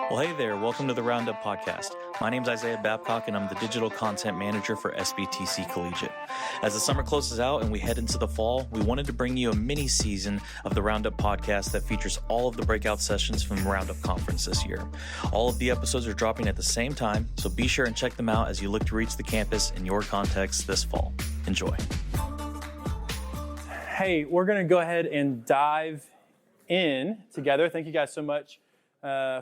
Well, hey there. Welcome to the Roundup Podcast. My name's Isaiah Babcock, and I'm the Digital Content Manager for SBTC Collegiate. As the summer closes out and we head into the fall, we wanted to bring you a mini season of the Roundup Podcast that features all of the breakout sessions from the Roundup Conference this year. All of the episodes are dropping at the same time, so be sure and check them out as you look to reach the campus in your context this fall. Enjoy. Hey, we're going to go ahead and dive in together. Thank you guys so much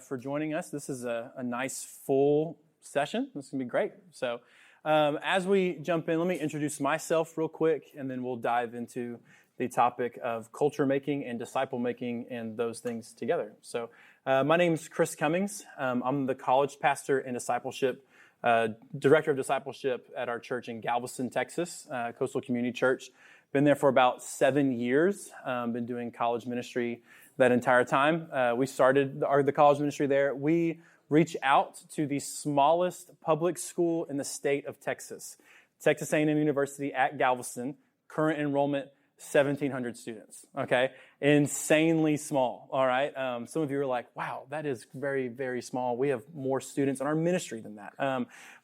for joining us. This is a nice full session. This is going to be great. So as we jump in, let me introduce myself real quick, and then we'll dive into the topic of culture making and disciple making and those things together. So my name's Chris Cummings. I'm the college pastor and discipleship, director of discipleship at our church in Galveston, Texas, Coastal Community Church. Been there for about 7 years. Been doing college ministry that entire time. We started the college ministry there. We reach out to the smallest public school in the state of Texas, Texas A&M University at Galveston. Current enrollment, 1,700 students, okay? Insanely small, all right? Some of you are like, wow, that is very, very small. We have more students in our ministry than that.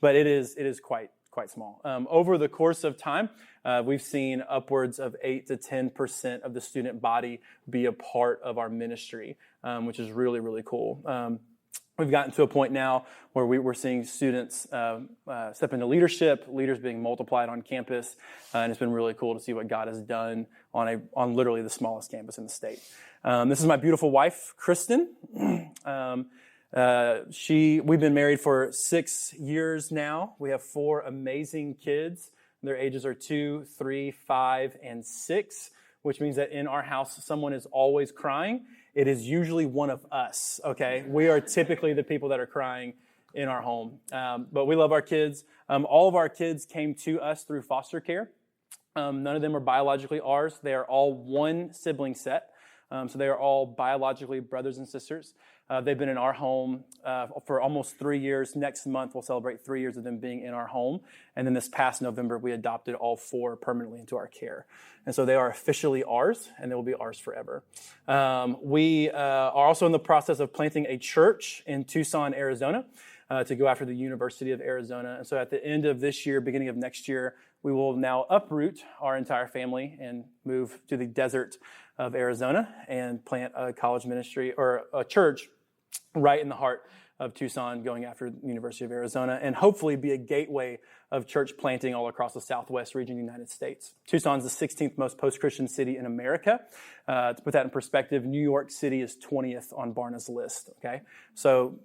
But it is quite small. Over the course of time, we've seen upwards of 8 to 10% of the student body be a part of our ministry, which is really, really cool. We've gotten to a point now where we're seeing students step into leadership, leaders being multiplied on campus, and it's been really cool to see what God has done on literally the smallest campus in the state. This is my beautiful wife, Kristen. We've been married for 6 years now. We have 4 amazing kids. Their ages are 2, 3, 5, and 6, which means that in our house, someone is always crying. It is usually one of us, okay? We are typically the people that are crying in our home. But we love our kids. All of our kids came to us through foster care. None of them are biologically ours. They are all one sibling set. So they are all biologically brothers and sisters. They've been in our home for almost 3 years. Next month, we'll celebrate 3 years of them being in our home. And then this past November, we adopted all 4 permanently into our care. And so they are officially ours, and they will be ours forever. We are also in the process of planting a church in Tucson, Arizona, to go after the University of Arizona. And so at the end of this year, beginning of next year, we will now uproot our entire family and move to the desert of Arizona and plant a college ministry or a church right in the heart of Tucson, going after the University of Arizona, and hopefully be a gateway of church planting all across the Southwest region of the United States. Tucson's the 16th most post-Christian city in America. To put that in perspective, New York City is 20th on Barna's list, okay? So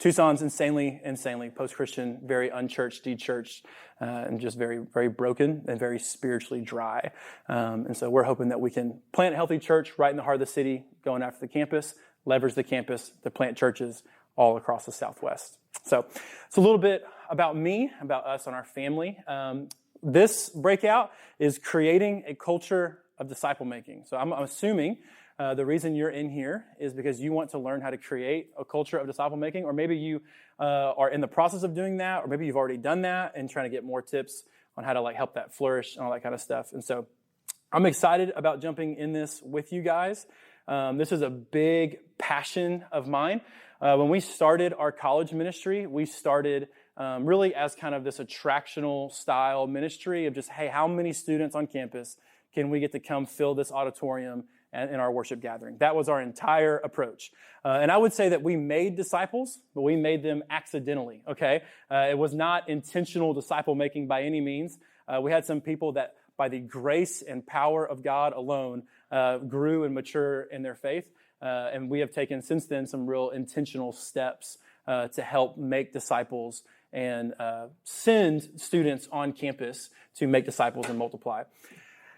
Tucson's insanely post-Christian, very unchurched, de-churched, and just very, very broken and very spiritually dry. And so we're hoping that we can plant a healthy church right in the heart of the city, going after the campus, leverage the campus to plant churches all across the Southwest. So it's a little bit about me, about us and our family. This breakout is creating a culture of disciple making. So I'm assuming the reason you're in here is because you want to learn how to create a culture of disciple making, or maybe you are in the process of doing that, or maybe you've already done that and trying to get more tips on how to help that flourish and all that kind of stuff. And so I'm excited about jumping in this with you guys. This is a big passion of mine. When we started our college ministry, we started really as kind of this attractional style ministry of just, hey, how many students on campus can we get to come fill this auditorium in our worship gathering? That was our entire approach. And I would say that we made disciples, but we made them accidentally, okay? It was not intentional disciple making by any means. We had some people that by the grace and power of God alone grew and mature in their faith. And we have taken since then some real intentional steps to help make disciples and send students on campus to make disciples and multiply.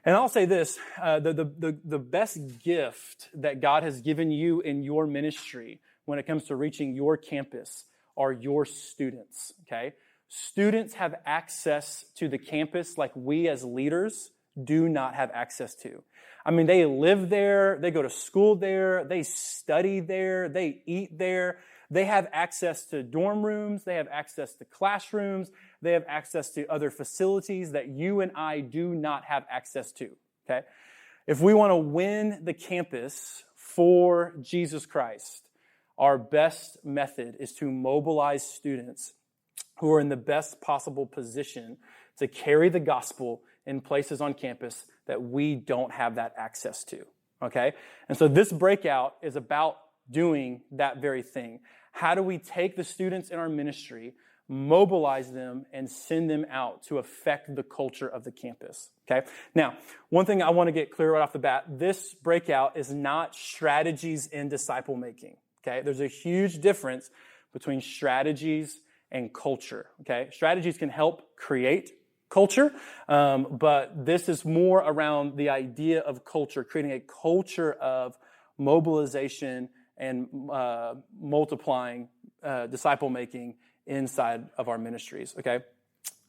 And I'll say this, the best gift that God has given you in your ministry when it comes to reaching your campus are your students, okay? Students have access to the campus like we as leaders do not have access to. I mean, they live there, they go to school there, they study there, they eat there. They have access to dorm rooms, they have access to classrooms, they have access to other facilities that you and I do not have access to, okay? If we want to win the campus for Jesus Christ, our best method is to mobilize students who are in the best possible position to carry the gospel in places on campus that we don't have that access to, okay? And so this breakout is about doing that very thing. How do we take the students in our ministry, mobilize them, and send them out to affect the culture of the campus, okay? Now, one thing I want to get clear right off the bat, this breakout is not strategies in disciple making, okay? There's a huge difference between strategies and culture, okay? Strategies can help create culture, but this is more around the idea of culture, creating a culture of mobilization and multiplying disciple making inside of our ministries, okay?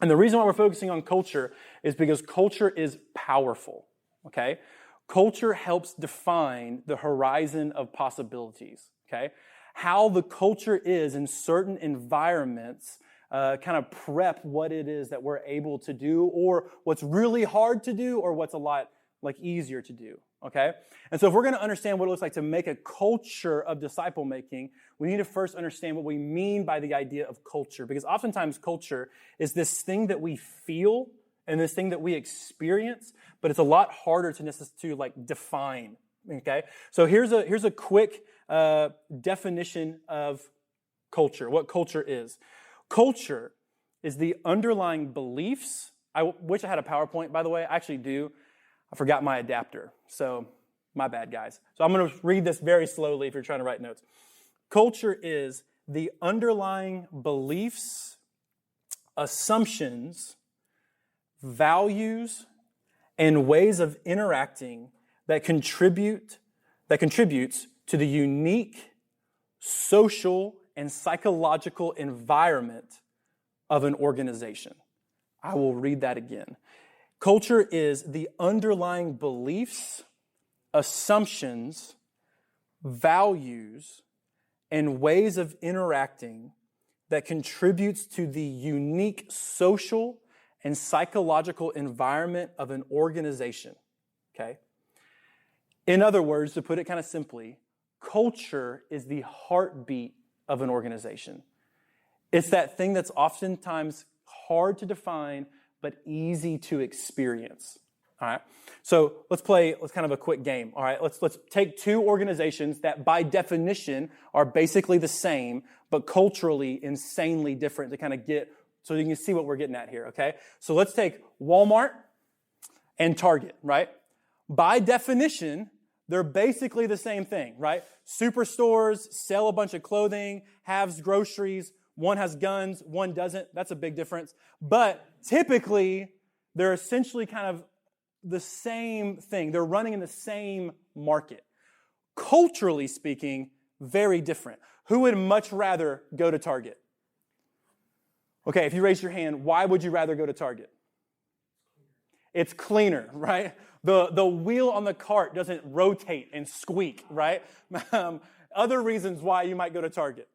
And the reason why we're focusing on culture is because culture is powerful, okay? Culture helps define the horizon of possibilities, okay? How the culture is in certain environments kind of prep what it is that we're able to do, or what's really hard to do, or what's a lot easier to do, okay? And so if we're going to understand what it looks like to make a culture of disciple making, we need to first understand what we mean by the idea of culture, because oftentimes culture is this thing that we feel and this thing that we experience, but it's a lot harder to define, okay? So here's a quick definition of culture, what culture is. Culture is the underlying beliefs. I wish I had a PowerPoint, by the way. I actually do. I forgot my adapter, so my bad, guys. So I'm going to read this very slowly if you're trying to write notes. Culture is the underlying beliefs, assumptions, values, and ways of interacting that contributes to the unique social and psychological environment of an organization. I will read that again. Culture is the underlying beliefs, assumptions, values, and ways of interacting that contributes to the unique social and psychological environment of an organization, okay? In other words, to put it kind of simply, culture is the heartbeat of an organization. It's that thing that's oftentimes hard to define, but easy to experience. All right. So let's kind of a quick game. All right. Let's take two organizations that by definition are basically the same, but culturally insanely different to kind of so you can see what we're getting at here. Okay. So let's take Walmart and Target, right? By definition, they're basically the same thing, right? Superstores sell a bunch of clothing, have groceries. One has guns, one doesn't. That's a big difference. But typically, they're essentially kind of the same thing. They're running in the same market. Culturally speaking, very different. Who would much rather go to Target? Okay, if you raise your hand, why would you rather go to Target? It's cleaner, right? The wheel on the cart doesn't rotate and squeak, right? Other reasons why you might go to Target.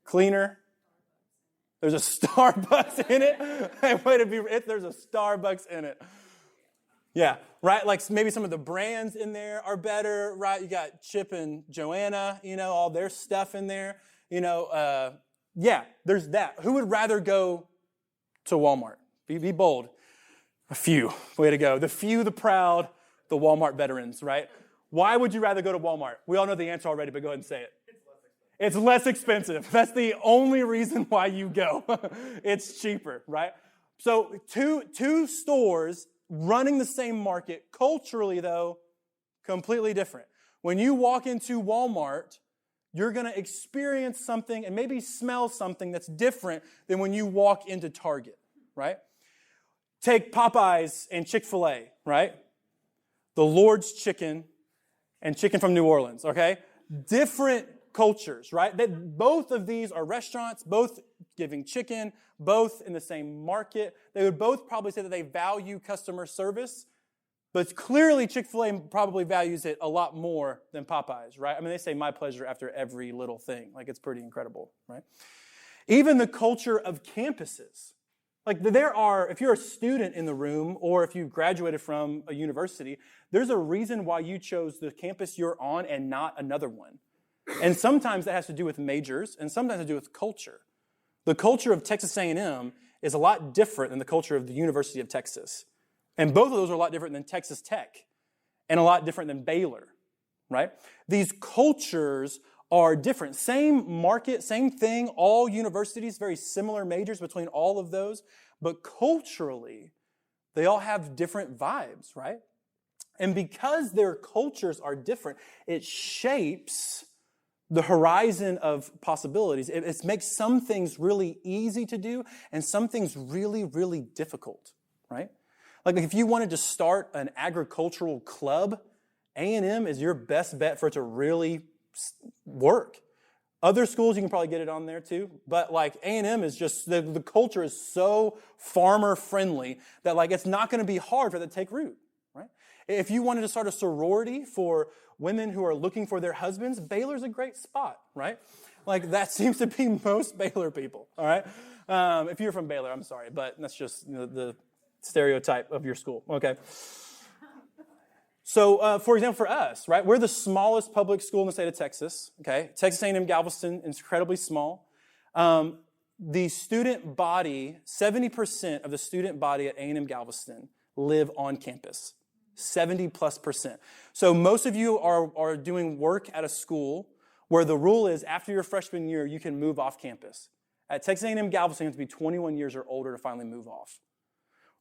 Cleaner. There's a Starbucks in it. There's a Starbucks in it. Yeah, right? Like maybe some of the brands in there are better, right? You got Chip and Joanna, all their stuff in there. Yeah, there's that. Who would rather go to Walmart? Be bold. A few. Way to go. The few, the proud, the Walmart veterans, right? Why would you rather go to Walmart? We all know the answer already, but go ahead and say it. It's less expensive. That's the only reason why you go. It's cheaper, right? So two stores running the same market, culturally though, completely different. When you walk into Walmart, you're going to experience something and maybe smell something that's different than when you walk into Target, right? Take Popeyes and Chick-fil-A, right? The Lord's Chicken and chicken from New Orleans, okay? Different cultures, right? Both of these are restaurants, both giving chicken, both in the same market. They would both probably say that they value customer service, but clearly Chick-fil-A probably values it a lot more than Popeyes, right? I mean, they say my pleasure after every little thing. Like, it's pretty incredible, right? Even the culture of campuses. Like, if you're a student in the room or if you graduated from a university, there's a reason why you chose the campus you're on and not another one. And sometimes that has to do with majors, and sometimes it has to do with culture. The culture of Texas A&M is a lot different than the culture of the University of Texas. And both of those are a lot different than Texas Tech and a lot different than Baylor, right? These cultures are different. Same market, same thing, all universities, very similar majors between all of those, but culturally, they all have different vibes, right? And because their cultures are different, it shapes the horizon of possibilities. It makes some things really easy to do and some things really, really difficult, right? Like if you wanted to start an agricultural club, A&M is your best bet for it to really work. Other schools, you can probably get it on there too, but like A&M is just, the culture is so farmer friendly that like it's not going to be hard for that to take root, right? If you wanted to start a sorority for women who are looking for their husbands, Baylor's a great spot, right? Like that seems to be most Baylor people, all right? If you're from Baylor, I'm sorry, but that's just the stereotype of your school, okay? So, for example, for us, right, we're the smallest public school in the state of Texas, okay? Texas A&M Galveston is incredibly small. The student body, 70% of the student body at A&M Galveston live on campus. 70+%. So most of you are doing work at a school where the rule is after your freshman year, you can move off campus. At Texas A&M Galveston, you have to be 21 years or older to finally move off.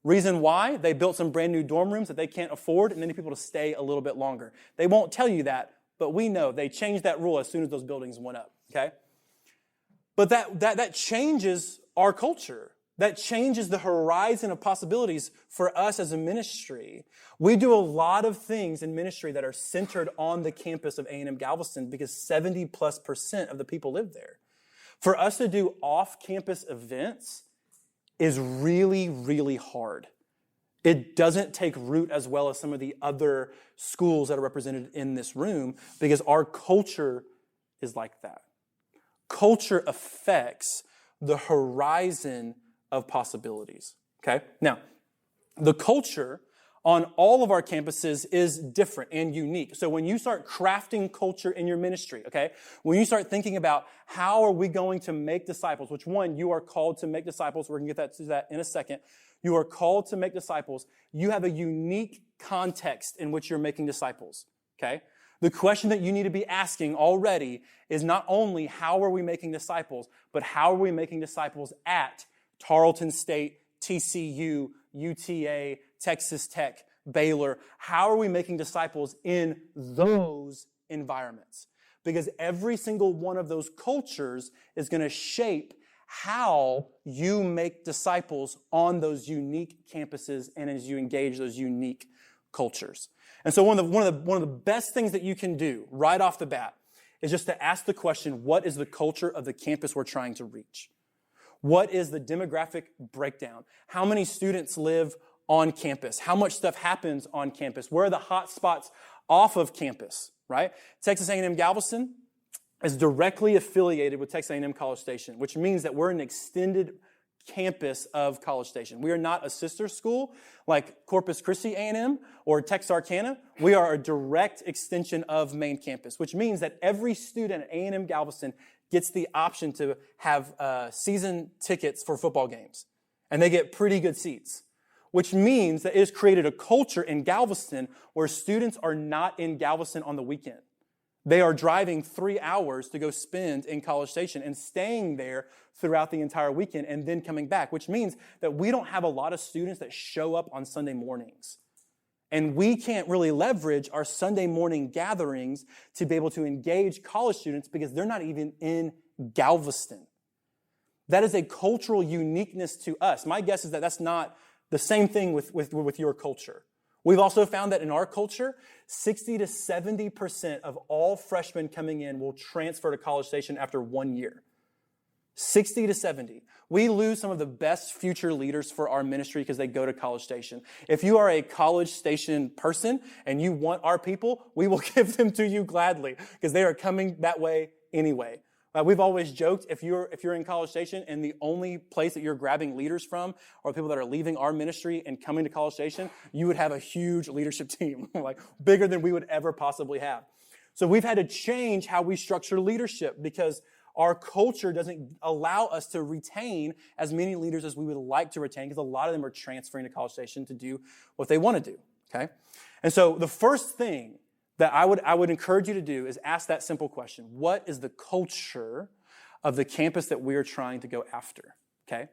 Reason why? They built some brand new dorm rooms that they can't afford and they need people to stay a little bit longer. They won't tell you that, but we know they changed that rule as soon as those buildings went up, okay? But that changes our culture. That changes the horizon of possibilities for us as a ministry. We do a lot of things in ministry that are centered on the campus of A&M Galveston because 70+% of the people live there. For us to do off-campus events is really, really hard. It doesn't take root as well as some of the other schools that are represented in this room because our culture is like that. Culture affects the horizon of possibilities, okay? Now, the culture on all of our campuses is different and unique. So when you start crafting culture in your ministry, okay, when you start thinking about how are we going to make disciples, which one, you are called to make disciples. We're going to get to that in a second. You are called to make disciples. You have a unique context in which you're making disciples, okay? The question that you need to be asking already is not only how are we making disciples, but how are we making disciples at Tarleton State, TCU, UTA, Texas Tech, Baylor. How are we making disciples in those environments? Because every single one of those cultures is going to shape how you make disciples on those unique campuses and as you engage those unique cultures. And so one of the best things that you can do right off the bat is just to ask the question, what is the culture of the campus we're trying to reach? What is the demographic breakdown? How many students live on campus? How much stuff happens on campus? Where are the hot spots off of campus, right? Texas A&M Galveston is directly affiliated with Texas A&M College Station, which means that we're an extended campus of College Station. We are not a sister school like Corpus Christi A&M or Texarkana. We are a direct extension of main campus, which means that every student at A&M Galveston gets the option to have season tickets for football games. And they get pretty good seats, which means that it has created a culture in Galveston where students are not in Galveston on the weekend. They are driving 3 hours to go spend in College Station and staying there throughout the entire weekend and then coming back, which means that we don't have a lot of students that show up on Sunday mornings. And we can't really leverage our Sunday morning gatherings to be able to engage college students because they're not even in Galveston. That is a cultural uniqueness to us. My guess is that that's not the same thing with your culture. We've also found that in our culture, 60 to 70% of all freshmen coming in will transfer to College Station after 1 year. 60 to 70. We lose some of the best future leaders for our ministry because they go to College Station. If you are a College Station person and you want our people, we will give them to you gladly because they are coming that way anyway. We've always joked, if you're in College Station and the only place that you're grabbing leaders from are people that are leaving our ministry and coming to College Station, you would have a huge leadership team, like bigger than we would ever possibly have. So we've had to change how we structure leadership because our culture doesn't allow us to retain as many leaders as we would like to retain because a lot of them are transferring to College Station to do what they want to do, okay? And so the first thing that I would encourage you to do is ask that simple question. What is the culture of the campus that we are trying to go after, okay?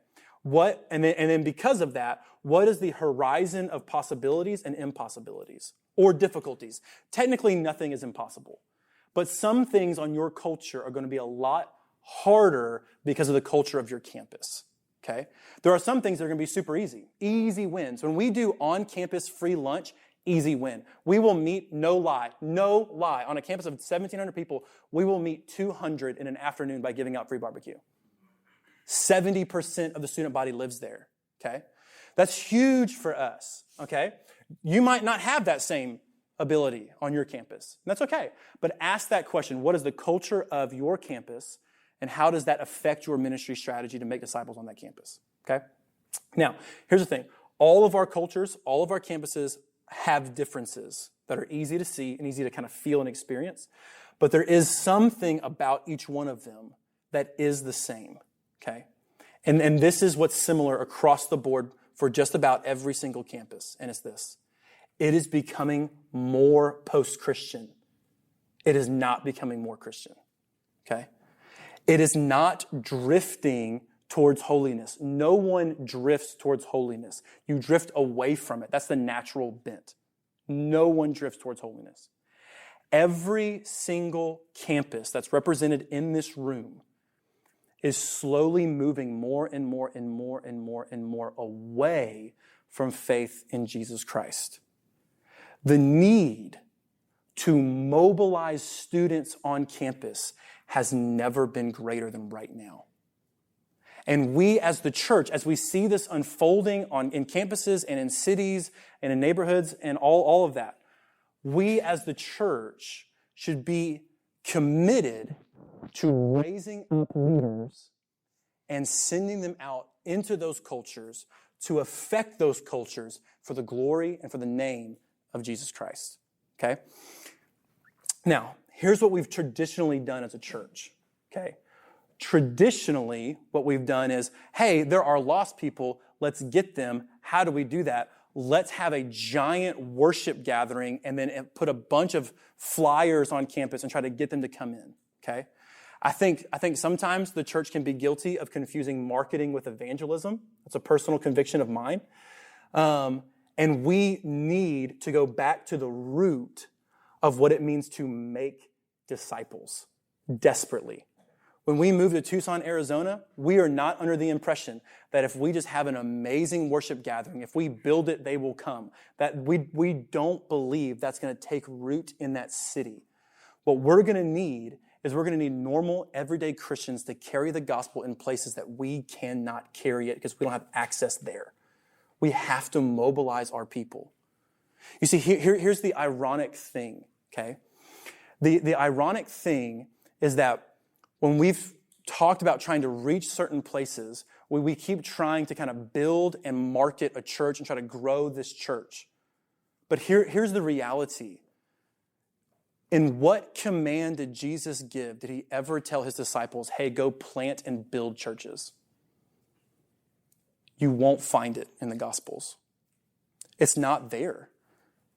And then because of that, what is the horizon of possibilities and impossibilities or difficulties? Technically, nothing is impossible. But some things on your culture are going to be a lot harder because of the culture of your campus, okay? There are some things that are going to be super easy wins. When we do on-campus free lunch, easy win. We will meet, no lie, on a campus of 1,700 people, we will meet 200 in an afternoon by giving out free barbecue. 70% of the student body lives there, okay? That's huge for us, okay? You might not have that same ability on your campus. And that's okay. But ask that question, what is the culture of your campus and how does that affect your ministry strategy to make disciples on that campus, okay? Now, here's the thing. All of our cultures, all of our campuses have differences that are easy to see and easy to kind of feel and experience. But there is something about each one of them that is the same, okay? And this is what's similar across the board for just about every single campus, and it's this. It is becoming more post-Christian. It is not becoming more Christian, okay? It is not drifting towards holiness. No one drifts towards holiness. You drift away from it. That's the natural bent. No one drifts towards holiness. Every single campus that's represented in this room is slowly moving more and more and more and more and more away from faith in Jesus Christ. The need to mobilize students on campus has never been greater than right now. And we as the church, as we see this unfolding in campuses and in cities and in neighborhoods and all of that, we as the church should be committed to raising up leaders and sending them out into those cultures to affect those cultures for the glory and for the name of Jesus Christ, okay? Now, here's what we've traditionally done as a church, okay? Traditionally, what we've done is, hey, there are lost people. Let's get them. How do we do that? Let's have a giant worship gathering and then put a bunch of flyers on campus and try to get them to come in, okay? I think sometimes the church can be guilty of confusing marketing with evangelism. It's a personal conviction of mine. And we need to go back to the root of what it means to make disciples desperately. When we moved to Tucson, Arizona, we are not under the impression that if we just have an amazing worship gathering, if we build it, they will come. That we don't believe that's going to take root in that city. What we're going to need is we're going to need normal, everyday Christians to carry the gospel in places that we cannot carry it because we don't have access there. We have to mobilize our people. You see, here's the ironic thing, okay? The ironic thing is that when we've talked about trying to reach certain places, we keep trying to kind of build and market a church and try to grow this church. But here's the reality. In what command did Jesus give? Did he ever tell his disciples, hey, go plant and build churches? You won't find it in the Gospels. It's not there.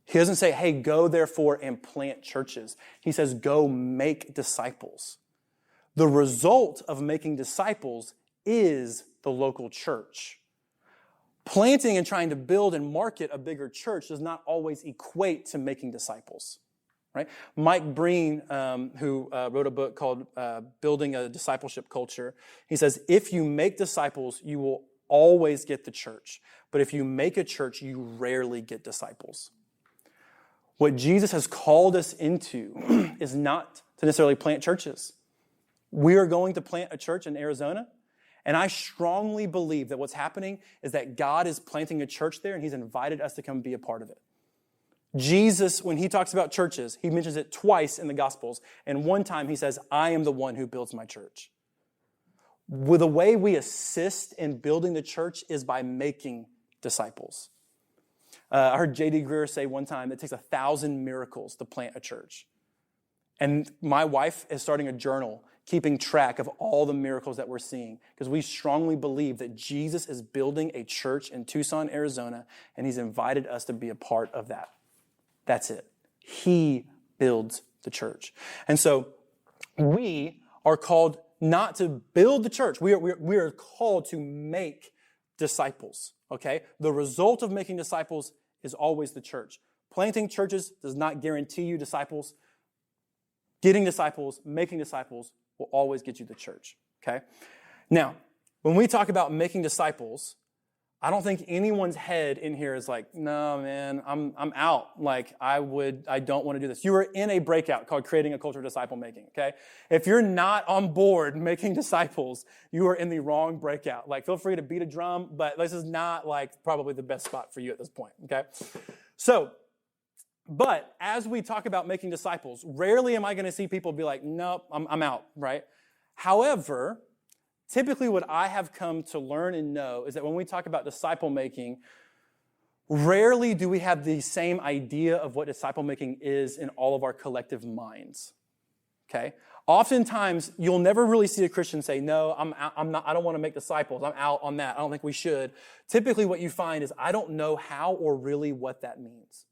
He doesn't say, hey, go therefore and plant churches. He says, go make disciples. The result of making disciples is the local church. Planting and trying to build and market a bigger church does not always equate to making disciples. Right? Mike Breen, who wrote a book called Building a Discipleship Culture, he says, if you make disciples, you will always get the church. But if you make a church, you rarely get disciples. What Jesus has called us into is not to necessarily plant churches. We are going to plant a church in Arizona, and I strongly believe that what's happening is that God is planting a church there, and he's invited us to come be a part of it. Jesus, when he talks about churches, he mentions it twice in the Gospels, and one time he says, I am the one who builds my church. Well, the way we assist in building the church is by making disciples. I heard J.D. Greear say one time it takes 1,000 miracles to plant a church. And my wife is starting a journal, keeping track of all the miracles that we're seeing, because we strongly believe that Jesus is building a church in Tucson, Arizona, and he's invited us to be a part of that. That's it. He builds the church. And so we are called not to build the church. We are called to make disciples, okay? The result of making disciples is always the church. Planting churches does not guarantee you disciples. Getting disciples, making disciples will always get you the church, okay? Now, when we talk about making disciples, I don't think anyone's head in here is like, no, man, I'm out. Like, I don't want to do this. You are in a breakout called Creating a Culture of Disciple Making, okay? If you're not on board making disciples, you are in the wrong breakout. Like, feel free to beat a drum, but this is not, like, probably the best spot for you at this point, okay? So, but as we talk about making disciples, rarely am I going to see people be like, nope, I'm out, right? However, typically what I have come to learn and know is that when we talk about disciple making, rarely do we have the same idea of what disciple making is in all of our collective minds, okay? Oftentimes, you'll never really see a Christian say, no, I don't want to make disciples. I'm out on that. I don't think we should. Typically what you find is, I don't know how or really what that means.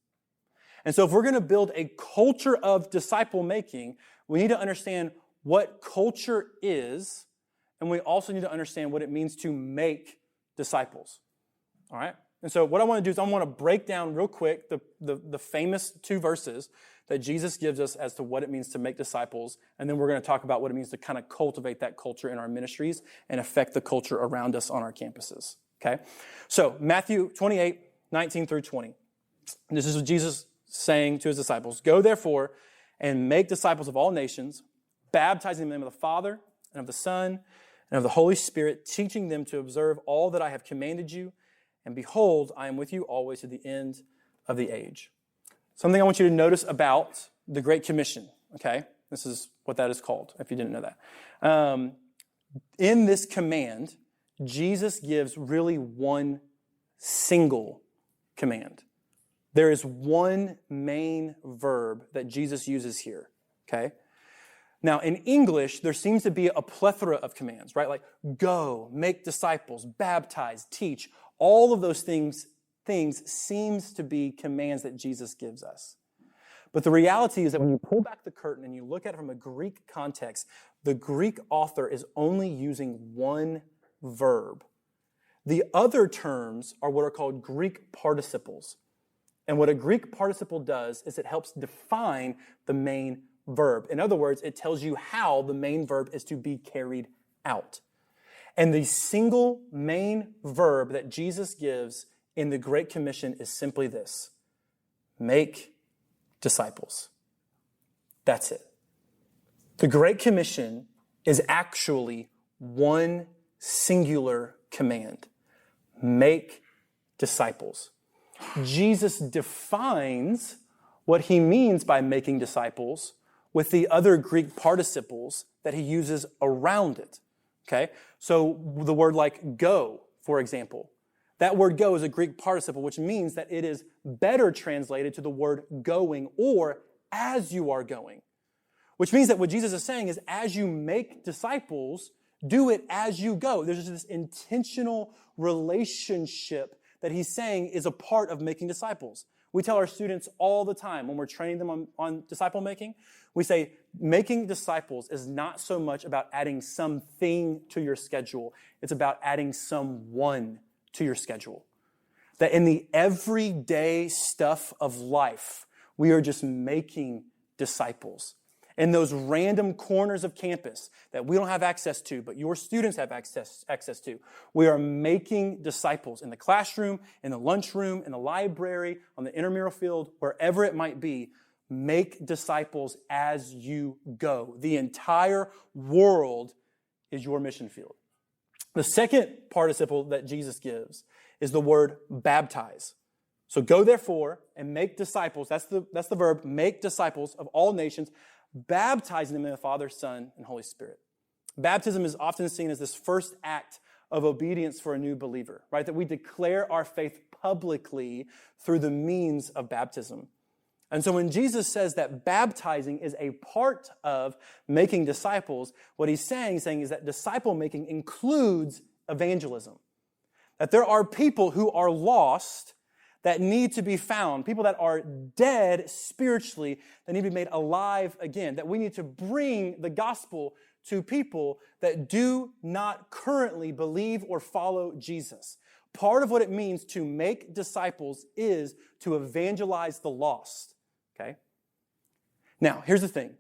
And so if we're going to build a culture of disciple making, we need to understand what culture is, and we also need to understand what it means to make disciples. All right? And so what I want to do is I want to break down real quick the famous 2 verses that Jesus gives us as to what it means to make disciples, and then we're going to talk about what it means to kind of cultivate that culture in our ministries and affect the culture around us on our campuses. Okay? So Matthew 28, 19 through 20. And this is what Jesus saying to his disciples, "Go therefore and make disciples of all nations, baptizing them in the name of the Father and of the Son and of the Holy Spirit, teaching them to observe all that I have commanded you. And behold, I am with you always to the end of the age." Something I want you to notice about the Great Commission, okay? This is what that is called, if you didn't know that. In this command, Jesus gives really one single command. There is one main verb that Jesus uses here, okay? Now, in English, there seems to be a plethora of commands, right? Like go, make disciples, baptize, teach. All of those things seems to be commands that Jesus gives us. But the reality is that when you pull back the curtain and you look at it from a Greek context, the Greek author is only using one verb. The other terms are what are called Greek participles. And what a Greek participle does is it helps define the main verb. In other words, it tells you how the main verb is to be carried out. And the single main verb that Jesus gives in the Great Commission is simply this: make disciples. That's it. The Great Commission is actually one singular command: make disciples. Jesus defines what he means by making disciples with the other Greek participles that he uses around it, okay? So the word like go, for example, that word go is a Greek participle, which means that it is better translated to the word going or as you are going, which means that what Jesus is saying is as you make disciples, do it as you go. There's just this intentional relationship that he's saying is a part of making disciples. We tell our students all the time when we're training them on disciple making, we say making disciples is not so much about adding something to your schedule. It's about adding someone to your schedule. That in the everyday stuff of life, we are just making disciples. In those random corners of campus that we don't have access to, but your students have access to, we are making disciples in the classroom, in the lunchroom, in the library, on the intramural field, wherever it might be. Make disciples as you go. The entire world is your mission field. The second participle that Jesus gives is the word baptize. So go therefore and make disciples. That's the verb, make disciples of all nations, baptizing them in the Father, Son, and Holy Spirit. Baptism is often seen as this first act of obedience for a new believer, right? That we declare our faith publicly through the means of baptism. And so when Jesus says that baptizing is a part of making disciples, what he's saying is that disciple making includes evangelism. That there are people who are lost that need to be found, people that are dead spiritually that need to be made alive again, that we need to bring the gospel to people that do not currently believe or follow Jesus. Part of what it means to make disciples is to evangelize the lost. Okay? Now, here's the thing.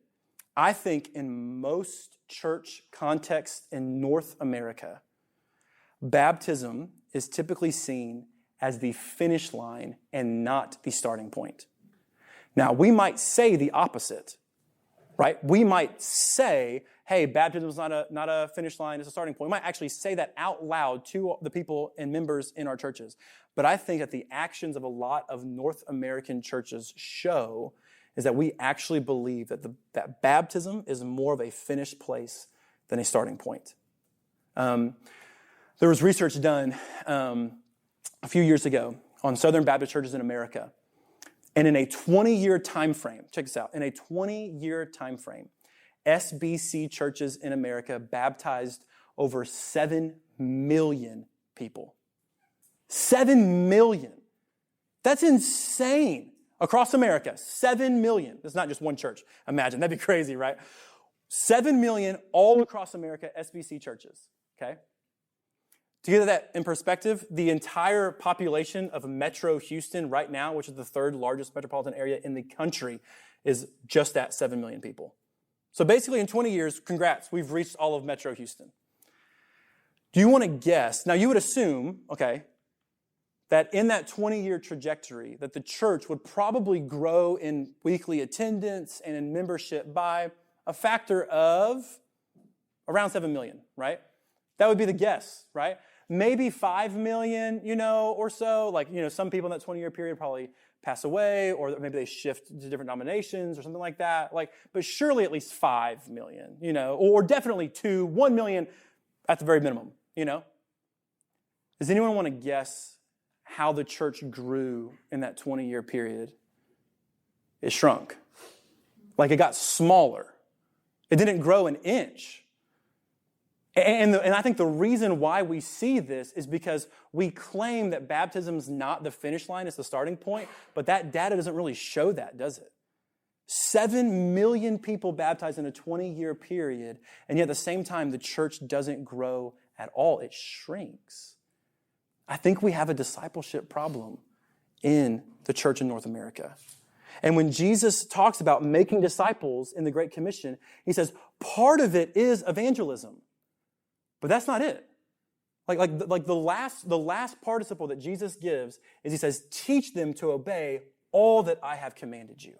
I think in most church contexts in North America, baptism is typically seen as the finish line and not the starting point. Now, we might say the opposite, right? We might say, hey, baptism is not a finish line, it's a starting point. We might actually say that out loud to the people and members in our churches. But I think that the actions of a lot of North American churches show is that we actually believe that baptism is more of a finished place than a starting point. There was research done a few years ago on Southern Baptist churches in America. And in a 20-year time frame, check this out, in a 20-year time frame, SBC churches in America baptized over 7 million people. 7 million. That's insane. Across America, 7 million. That's not just one church. Imagine, that'd be crazy, right? 7 million all across America, SBC churches, okay? To get that in perspective, the entire population of Metro Houston right now, which is the third largest metropolitan area in the country, is just at 7 million people. So basically in 20 years, congrats, we've reached all of Metro Houston. Do you want to guess? Now you would assume, okay, that in that 20-year trajectory, that the church would probably grow in weekly attendance and in membership by a factor of around 7 million, right? That would be the guess, right? Maybe 5 million, or so. Like, some people in that 20-year period probably pass away, or maybe they shift to different denominations or something like that. But surely at least 5 million, or definitely 1 million at the very minimum, Does anyone want to guess how the church grew in that 20-year period? It shrunk. It got smaller. It didn't grow an inch. And I think the reason why we see this is because we claim that baptism is not the finish line, it's the starting point, but that data doesn't really show that, does it? 7 million people baptized in a 20-year period, and yet at the same time, the church doesn't grow at all. It shrinks. I think we have a discipleship problem in the church in North America. And when Jesus talks about making disciples in the Great Commission, he says part of it is evangelism. But that's not it. The last participle that Jesus gives is he says, teach them to obey all that I have commanded you.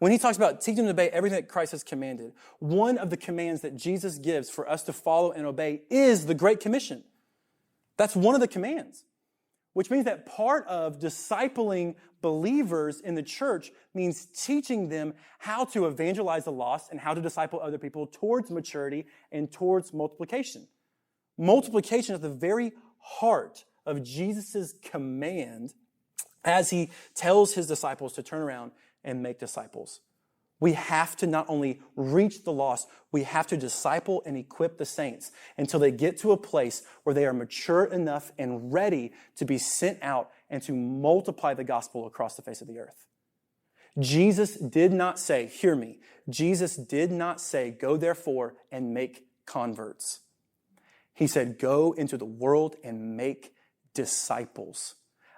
When he talks about teaching them to obey everything that Christ has commanded, one of the commands that Jesus gives for us to follow and obey is the Great Commission. That's one of the commands, which means that part of discipling believers in the church means teaching them how to evangelize the lost and how to disciple other people towards maturity and towards multiplication. Multiplication is the very heart of Jesus' command as he tells his disciples to turn around and make disciples. We have to not only reach the lost, we have to disciple and equip the saints until they get to a place where they are mature enough and ready to be sent out and to multiply the gospel across the face of the earth. Jesus did not say, hear me, Jesus did not say, go therefore and make converts. He said, go into the world and make disciples.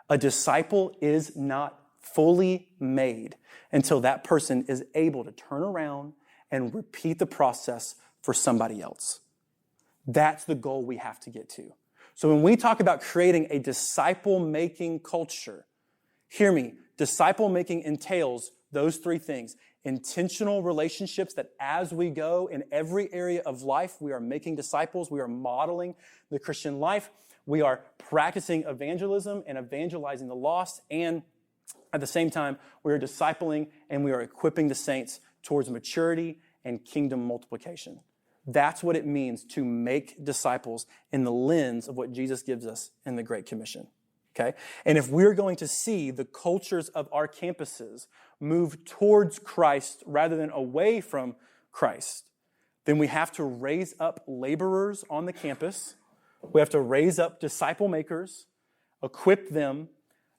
A disciple is not fully made until that person is able to turn around and repeat the process for somebody else. That's the goal we have to get to. So when we talk about creating a disciple-making culture, hear me, disciple-making entails those three things. Intentional relationships that as we go in every area of life, we are making disciples, we are modeling the Christian life, we are practicing evangelism and evangelizing the lost, and at the same time, we are discipling and we are equipping the saints towards maturity and kingdom multiplication. That's what it means to make disciples in the lens of what Jesus gives us in the Great Commission. okay? And if we're going to see the cultures of our campuses move towards Christ rather than away from Christ, then we have to raise up laborers on the campus. We have to raise up disciple makers, equip them,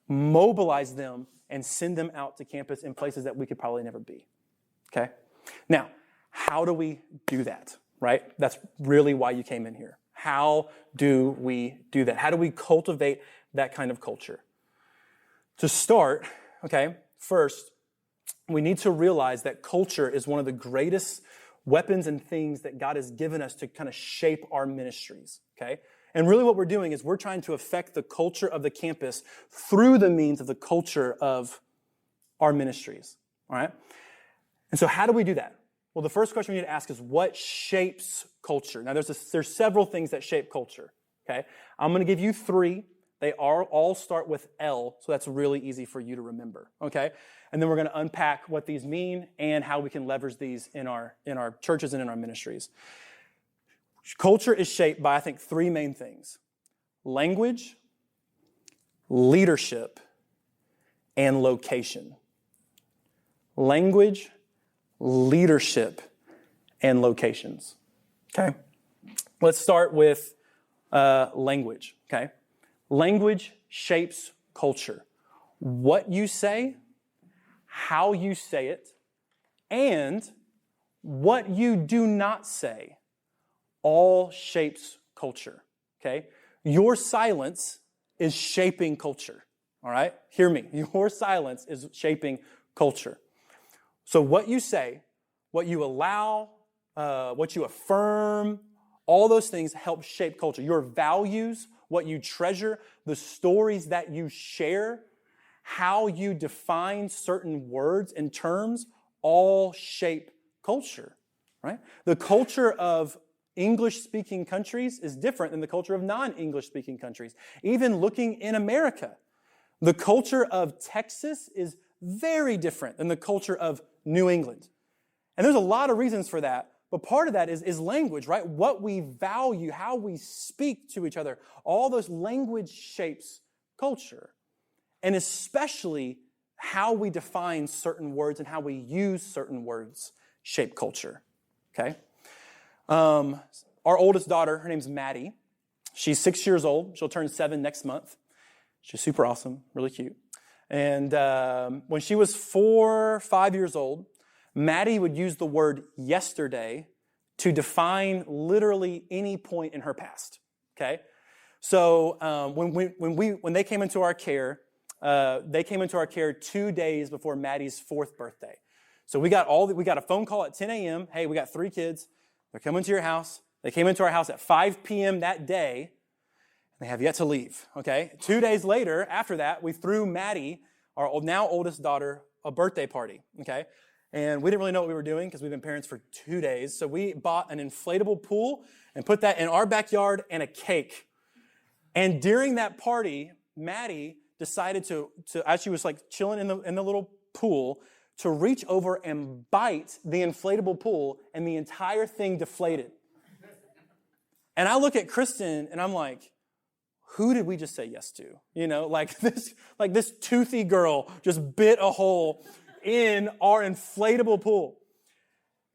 mobilize them, and send them out to campus in places that we could probably never be, okay? Now, how do we do that, right? That's really why you came in here. How do we do that? How do we cultivate that kind of culture? To start, okay, first, we need to realize that culture is one of the greatest weapons and things that God has given us to kind of shape our ministries, okay? And really what we're doing is we're trying to affect the culture of the campus through the means of the culture of our ministries, all right? And so how do we do that? Well, the first question we need to ask is what shapes culture? Now, there's several things that shape culture, okay? I'm going to give you 3. They all start with L, so that's really easy for you to remember, okay? And then we're going to unpack what these mean and how we can leverage these in our churches and in our ministries. Culture is shaped by, I think, 3 main things: language, leadership, and location. Language, leadership, and locations, okay? Let's start with language, okay? Language shapes culture. What you say, how you say it, and what you do not say all shapes culture, okay? Your silence is shaping culture, all right? Hear me. Your silence is shaping culture. So what you say, what you allow, what you affirm, all those things help shape culture. Your values, what you treasure, the stories that you share, how you define certain words and terms, all shape culture, right? The culture of English-speaking countries is different than the culture of non-English-speaking countries. Even looking in America, the culture of Texas is very different than the culture of New England. And there's a lot of reasons for that, but part of that is language, right? What we value, how we speak to each other, all those language shapes culture. And especially how we define certain words and how we use certain words shape culture, okay? Our oldest daughter, her name's Maddie. She's 6 years old. She'll turn 7 next month. She's super awesome, really cute. And when she was 4 or 5 years old, Maddie would use the word yesterday to define literally any point in her past, okay? So when they came into our care, they came into our care 2 days before Maddie's 4th birthday. So we got a phone call at 10 a.m. Hey, we got 3 kids. They're coming to your house. They came into our house at 5 p.m. that day. They have yet to leave, okay? 2 days later, after that, we threw Maddie, our now oldest daughter, a birthday party, okay? And we didn't really know what we were doing because we've been parents for 2 days. So we bought an inflatable pool and put that in our backyard and a cake. And during that party, Maddie decided to as she was like chilling in the little pool, to reach over and bite the inflatable pool, and the entire thing deflated. And I look at Kristen and I'm like, who did we just say yes to? You know, like this toothy girl just bit a hole in our inflatable pool.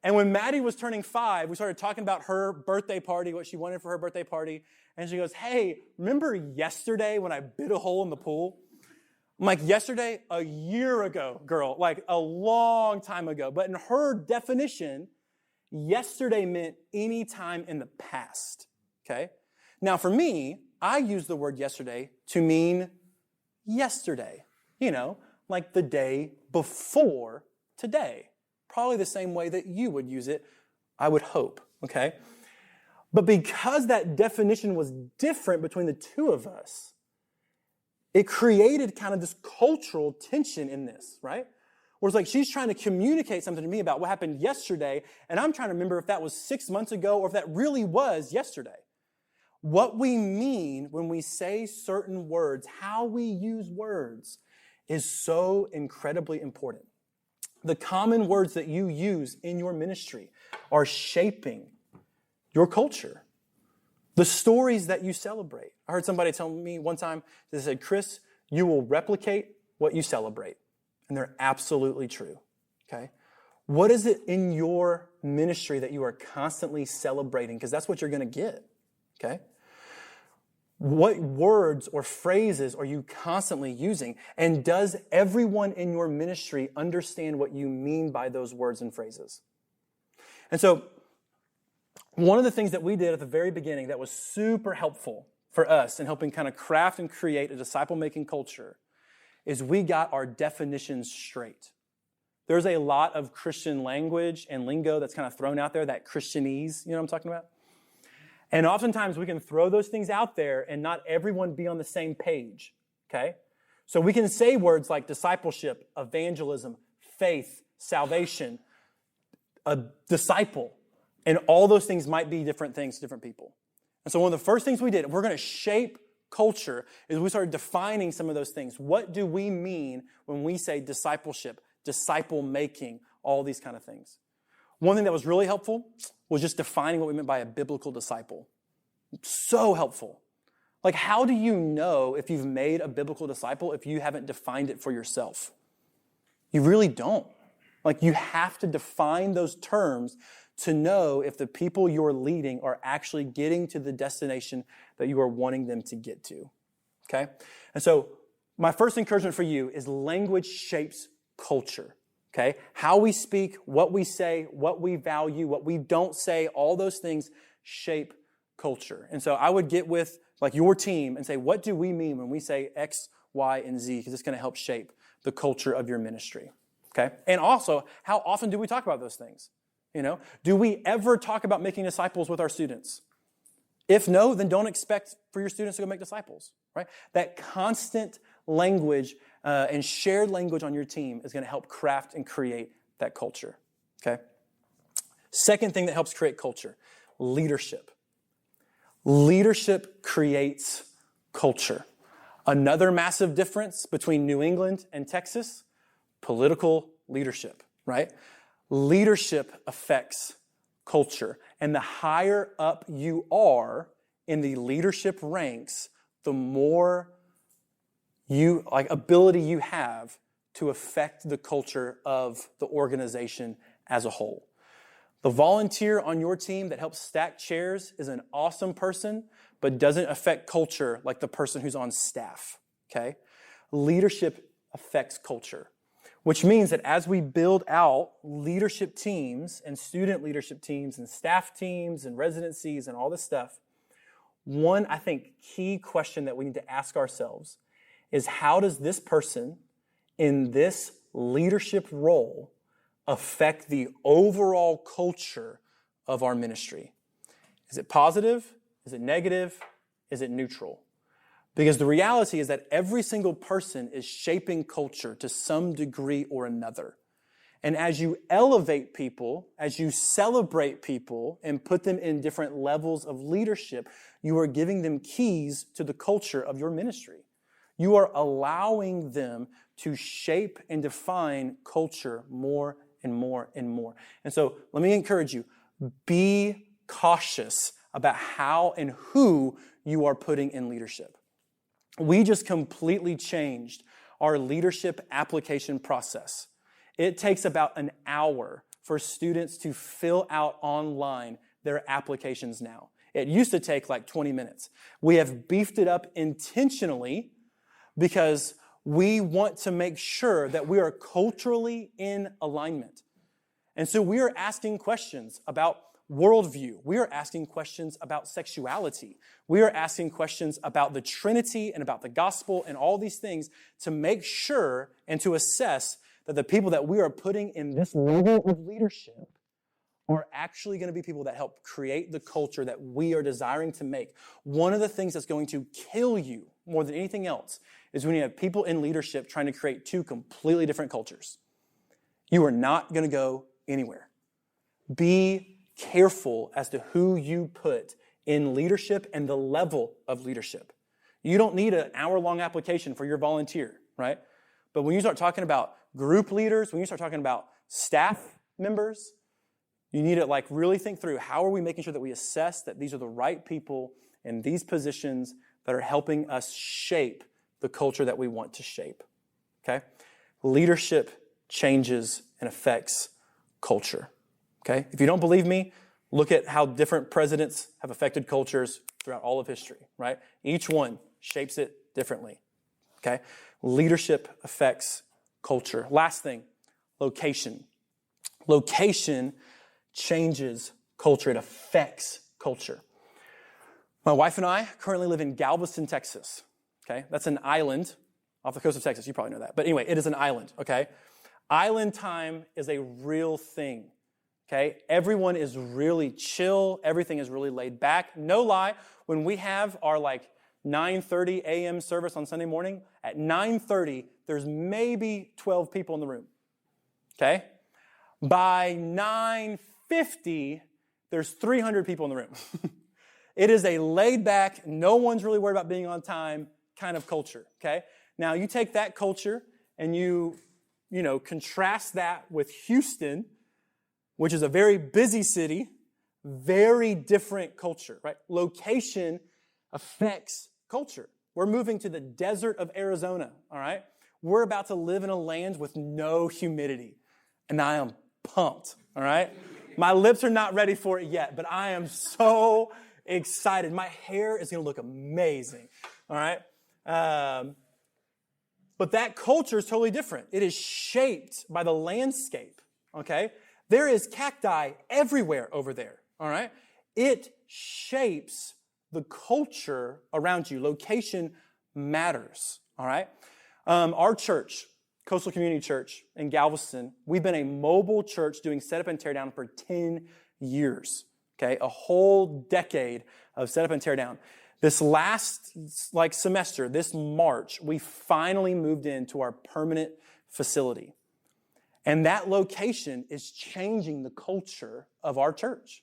And when Maddie was turning 5, we started talking about her birthday party, what she wanted for her birthday party. And she goes, hey, remember yesterday when I bit a hole in the pool? I'm like, yesterday, a year ago, girl, like a long time ago. But in her definition, yesterday meant any time in the past, okay? Now, for me, I use the word yesterday to mean yesterday, you know, like the day before today. Probably the same way that you would use it, I would hope, okay? But because that definition was different between the two of us, it created kind of this cultural tension in this, right? Where it's like she's trying to communicate something to me about what happened yesterday, and I'm trying to remember if that was 6 months ago or if that really was yesterday. What we mean when we say certain words, how we use words, is so incredibly important. The common words that you use in your ministry are shaping your culture. The stories that you celebrate. I heard somebody tell me one time, they said, Chris, you will replicate what you celebrate. And they're absolutely true, okay? What is it in your ministry that you are constantly celebrating? Because that's what you're going to get, okay? What words or phrases are you constantly using? And does everyone in your ministry understand what you mean by those words and phrases? And so, one of the things that we did at the very beginning that was super helpful for us in helping kind of craft and create a disciple-making culture is we got our definitions straight. There's a lot of Christian language and lingo that's kind of thrown out there, that Christianese, you know what I'm talking about? And oftentimes we can throw those things out there and not everyone be on the same page, okay? So we can say words like discipleship, evangelism, faith, salvation, a disciple, and all those things might be different things to different people. And so one of the first things we did, if we're going to shape culture, is we started defining some of those things. What do we mean when we say discipleship, disciple making, all these kind of things? One thing that was really helpful was just defining what we meant by a biblical disciple. So helpful. Like, how do you know if you've made a biblical disciple if you haven't defined it for yourself? You really don't. Like, you have to define those terms to know if the people you're leading are actually getting to the destination that you are wanting them to get to, okay? And so my first encouragement for you is language shapes culture, okay? How we speak, what we say, what we value, what we don't say, all those things shape culture. And so I would get with like your team and say, what do we mean when we say X, Y, and Z? Because it's going to help shape the culture of your ministry, okay? And also, how often do we talk about those things? You know, do we ever talk about making disciples with our students? If no, then don't expect for your students to go make disciples, right? That constant language and shared language on your team is going to help craft and create that culture, okay? Second thing that helps create culture, leadership. Leadership creates culture. Another massive difference between New England and Texas, political leadership, right? Leadership affects culture. And the higher up you are in the leadership ranks, the more ability you have to affect the culture of the organization as a whole. The volunteer on your team that helps stack chairs is an awesome person, but doesn't affect culture like the person who's on staff, okay? Leadership affects culture. Which means that as we build out leadership teams and student leadership teams and staff teams and residencies and all this stuff, one, I think, key question that we need to ask ourselves is how does this person in this leadership role affect the overall culture of our ministry? Is it positive? Is it negative? Is it neutral? Because the reality is that every single person is shaping culture to some degree or another. And as you elevate people, as you celebrate people and put them in different levels of leadership, you are giving them keys to the culture of your ministry. You are allowing them to shape and define culture more and more and more. And so let me encourage you, be cautious about how and who you are putting in leadership. We just completely changed our leadership application process. It takes about an hour for students to fill out online their applications now. It used to take like 20 minutes. We have beefed it up intentionally because we want to make sure that we are culturally in alignment. And so we are asking questions about worldview. We are asking questions about sexuality. We are asking questions about the Trinity and about the gospel and all these things to make sure and to assess that the people that we are putting in this level of leadership are actually going to be people that help create the culture that we are desiring to make. One of the things that's going to kill you more than anything else is when you have people in leadership trying to create two completely different cultures. You are not going to go anywhere. Be careful as to who you put in leadership and the level of leadership. You don't need an hour-long application for your volunteer, right? But when you start talking about group leaders, when you start talking about staff members, You need to really think through, how are we making sure that we assess that these are the right people in these positions that are helping us shape the culture that we want to shape, okay? Leadership changes and affects culture, okay? If you don't believe me, look at how different presidents have affected cultures throughout all of history, right? Each one shapes it differently, okay? Leadership affects culture. Last thing, location. Location changes culture. It affects culture. My wife and I currently live in Galveston, Texas, okay? That's an island off the coast of Texas. You probably know that. But anyway, it is an island, okay? Island time is a real thing, okay? Everyone is really chill. Everything is really laid back. No lie, when we have our 9:30 a.m. service on Sunday morning, at 9:30, there's maybe 12 people in the room, okay? By 9:50, there's 300 people in the room. It is a laid-back, no one's really worried about being on time kind of culture, okay? Now, you take that culture and you contrast that with Houston, which is a very busy city, very different culture, right? Location affects culture. We're moving to the desert of Arizona, all right? We're about to live in a land with no humidity, and I am pumped, all right? My lips are not ready for it yet, but I am so excited. My hair is going to look amazing, all right? But that culture is totally different. It is shaped by the landscape, okay? There is cacti everywhere over there, all right? It shapes the culture around you. Location matters, all right? Our church, Coastal Community Church in Galveston, we've been a mobile church doing setup and tear down for 10 years, okay? A whole decade of setup and tear down. This last semester, this March, we finally moved into our permanent facility. And that location is changing the culture of our church.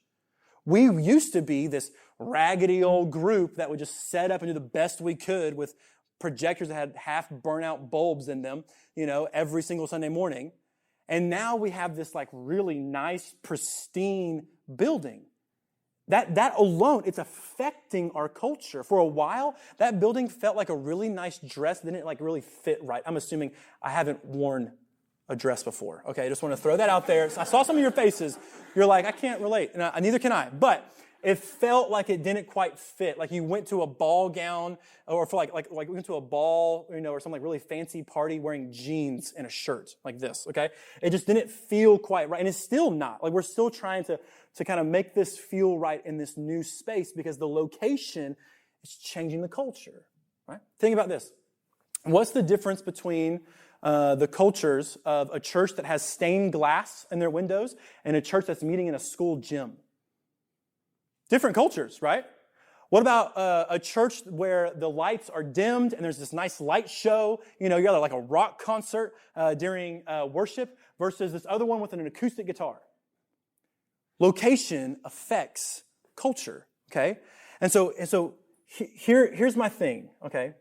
We used to be this raggedy old group that would just set up and do the best we could with projectors that had half burnout bulbs in them, every single Sunday morning. And now we have this really nice, pristine building. That alone, it's affecting our culture. For a while, that building felt like a really nice dress, then it really fit right. I'm assuming I haven't worn a dress before. Okay, I just want to throw that out there. So I saw some of your faces. You're like, I can't relate. And neither can I. But it felt like it didn't quite fit. Like you went to a ball gown, or for like we went to a ball, or some really fancy party wearing jeans and a shirt like this. Okay, it just didn't feel quite right, and it's still not. We're still trying to kind of make this feel right in this new space because the location is changing the culture. Right? Think about this. What's the difference between the cultures of a church that has stained glass in their windows and a church that's meeting in a school gym? Different cultures, right? What about a church where the lights are dimmed and there's this nice light show? You got like a rock concert during worship versus this other one with an acoustic guitar. Location affects culture, okay? And so here's my thing, okay?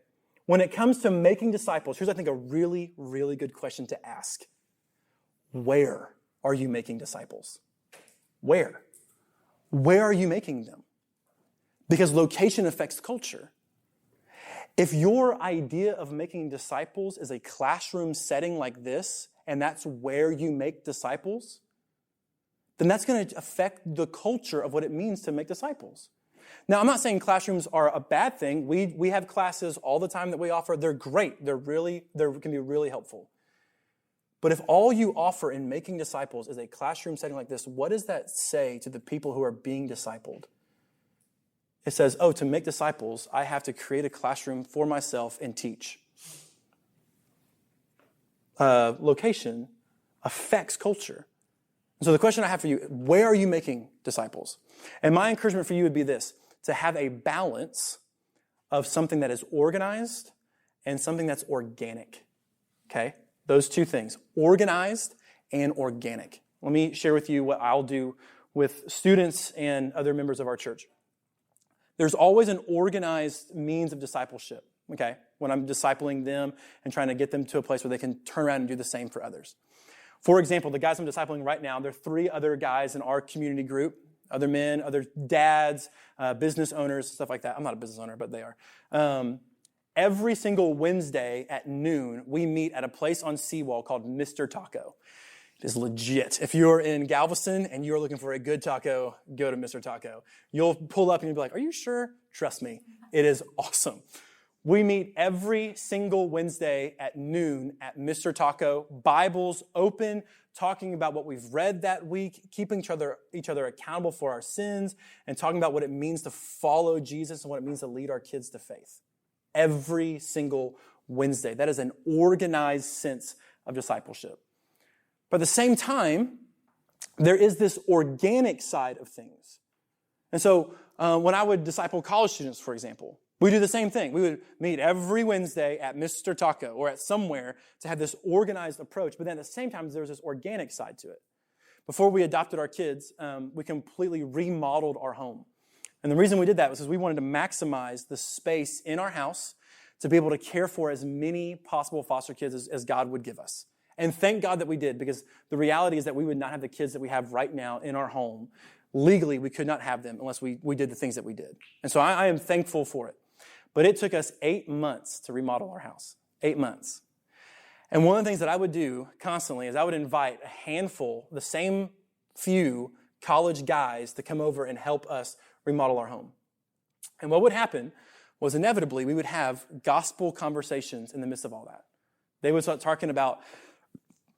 When it comes to making disciples, here's, I think, a really, really good question to ask. Where are you making disciples? Where? Where are you making them? Because location affects culture. If your idea of making disciples is a classroom setting like this, and that's where you make disciples, then that's going to affect the culture of what it means to make disciples. Now, I'm not saying classrooms are a bad thing. We have classes all the time that we offer. They're great. They can be really helpful. But if all you offer in making disciples is a classroom setting like this, what does that say to the people who are being discipled? It says, to make disciples, I have to create a classroom for myself and teach. Location affects culture. So the question I have for you, where are you making disciples? And my encouragement for you would be this, to have a balance of something that is organized and something that's organic, okay? Those two things, organized and organic. Let me share with you what I'll do with students and other members of our church. There's always an organized means of discipleship, okay? When I'm discipling them and trying to get them to a place where they can turn around and do the same for others. For example, the guys I'm discipling right now, there are 3 other guys in our community group, other men, other dads, business owners, stuff like that. I'm not a business owner, but they are. Every single Wednesday at noon, we meet at a place on Seawall called Mr. Taco. It is legit. If you're in Galveston and you're looking for a good taco, go to Mr. Taco. You'll pull up and you'll be like, are you sure? Trust me, it is awesome. We meet every single Wednesday at noon at Mr. Taco, Bibles open, talking about what we've read that week, keeping each other accountable for our sins, and talking about what it means to follow Jesus and what it means to lead our kids to faith. Every single Wednesday. That is an organized sense of discipleship. But at the same time, there is this organic side of things. And so when I would disciple college students, for example, we do the same thing. We would meet every Wednesday at Mr. Taco or at somewhere to have this organized approach. But then at the same time, there's this organic side to it. Before we adopted our kids, we completely remodeled our home. And the reason we did that was because we wanted to maximize the space in our house to be able to care for as many possible foster kids as God would give us. And thank God that we did, because the reality is that we would not have the kids that we have right now in our home. Legally, we could not have them unless we did the things that we did. And so I am thankful for it. But it took us 8 months to remodel our house. 8 months. And one of the things that I would do constantly is I would invite a handful, the same few college guys to come over and help us remodel our home. And what would happen was inevitably we would have gospel conversations in the midst of all that. They would start talking about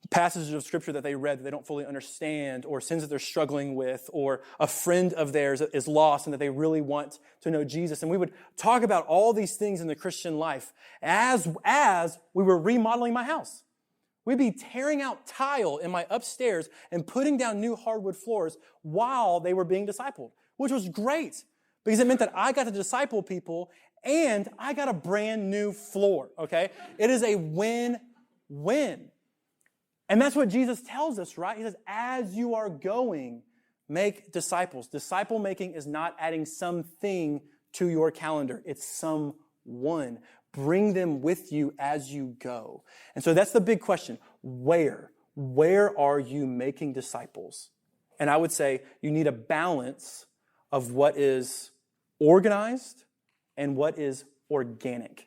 passages of Scripture that they read that they don't fully understand, or sins that they're struggling with, or a friend of theirs is lost and that they really want to know Jesus. And we would talk about all these things in the Christian life as we were remodeling my house. We'd be tearing out tile in my upstairs and putting down new hardwood floors while they were being discipled, which was great because it meant that I got to disciple people and I got a brand new floor, okay? It is a win-win. And that's what Jesus tells us, right? He says, as you are going, make disciples. Disciple making is not adding something to your calendar. It's someone. Bring them with you as you go. And so that's the big question. Where? Where are you making disciples? And I would say you need a balance of what is organized and what is organic.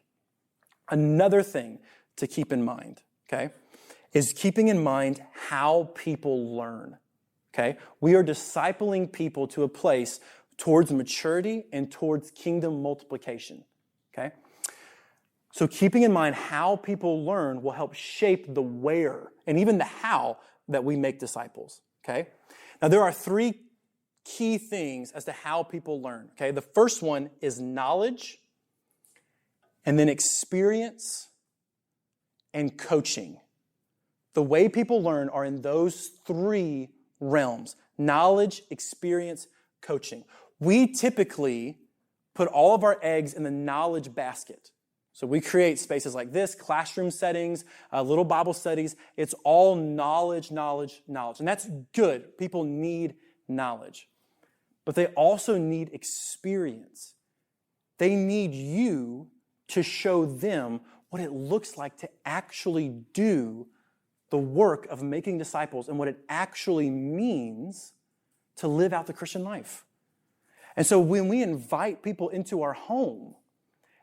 Another thing to keep in mind, okay, is keeping in mind how people learn, okay? We are discipling people to a place towards maturity and towards kingdom multiplication, okay? So keeping in mind how people learn will help shape the where and even the how that we make disciples, okay? Now, there are 3 key things as to how people learn, okay? The first one is knowledge, and then experience, and coaching. The way people learn are in those 3 realms: knowledge, experience, coaching. We typically put all of our eggs in the knowledge basket. So we create spaces like this, classroom settings, little Bible studies. It's all knowledge, knowledge, knowledge. And that's good. People need knowledge. But they also need experience. They need you to show them what it looks like to actually do the work of making disciples and what it actually means to live out the Christian life. And so when we invite people into our home,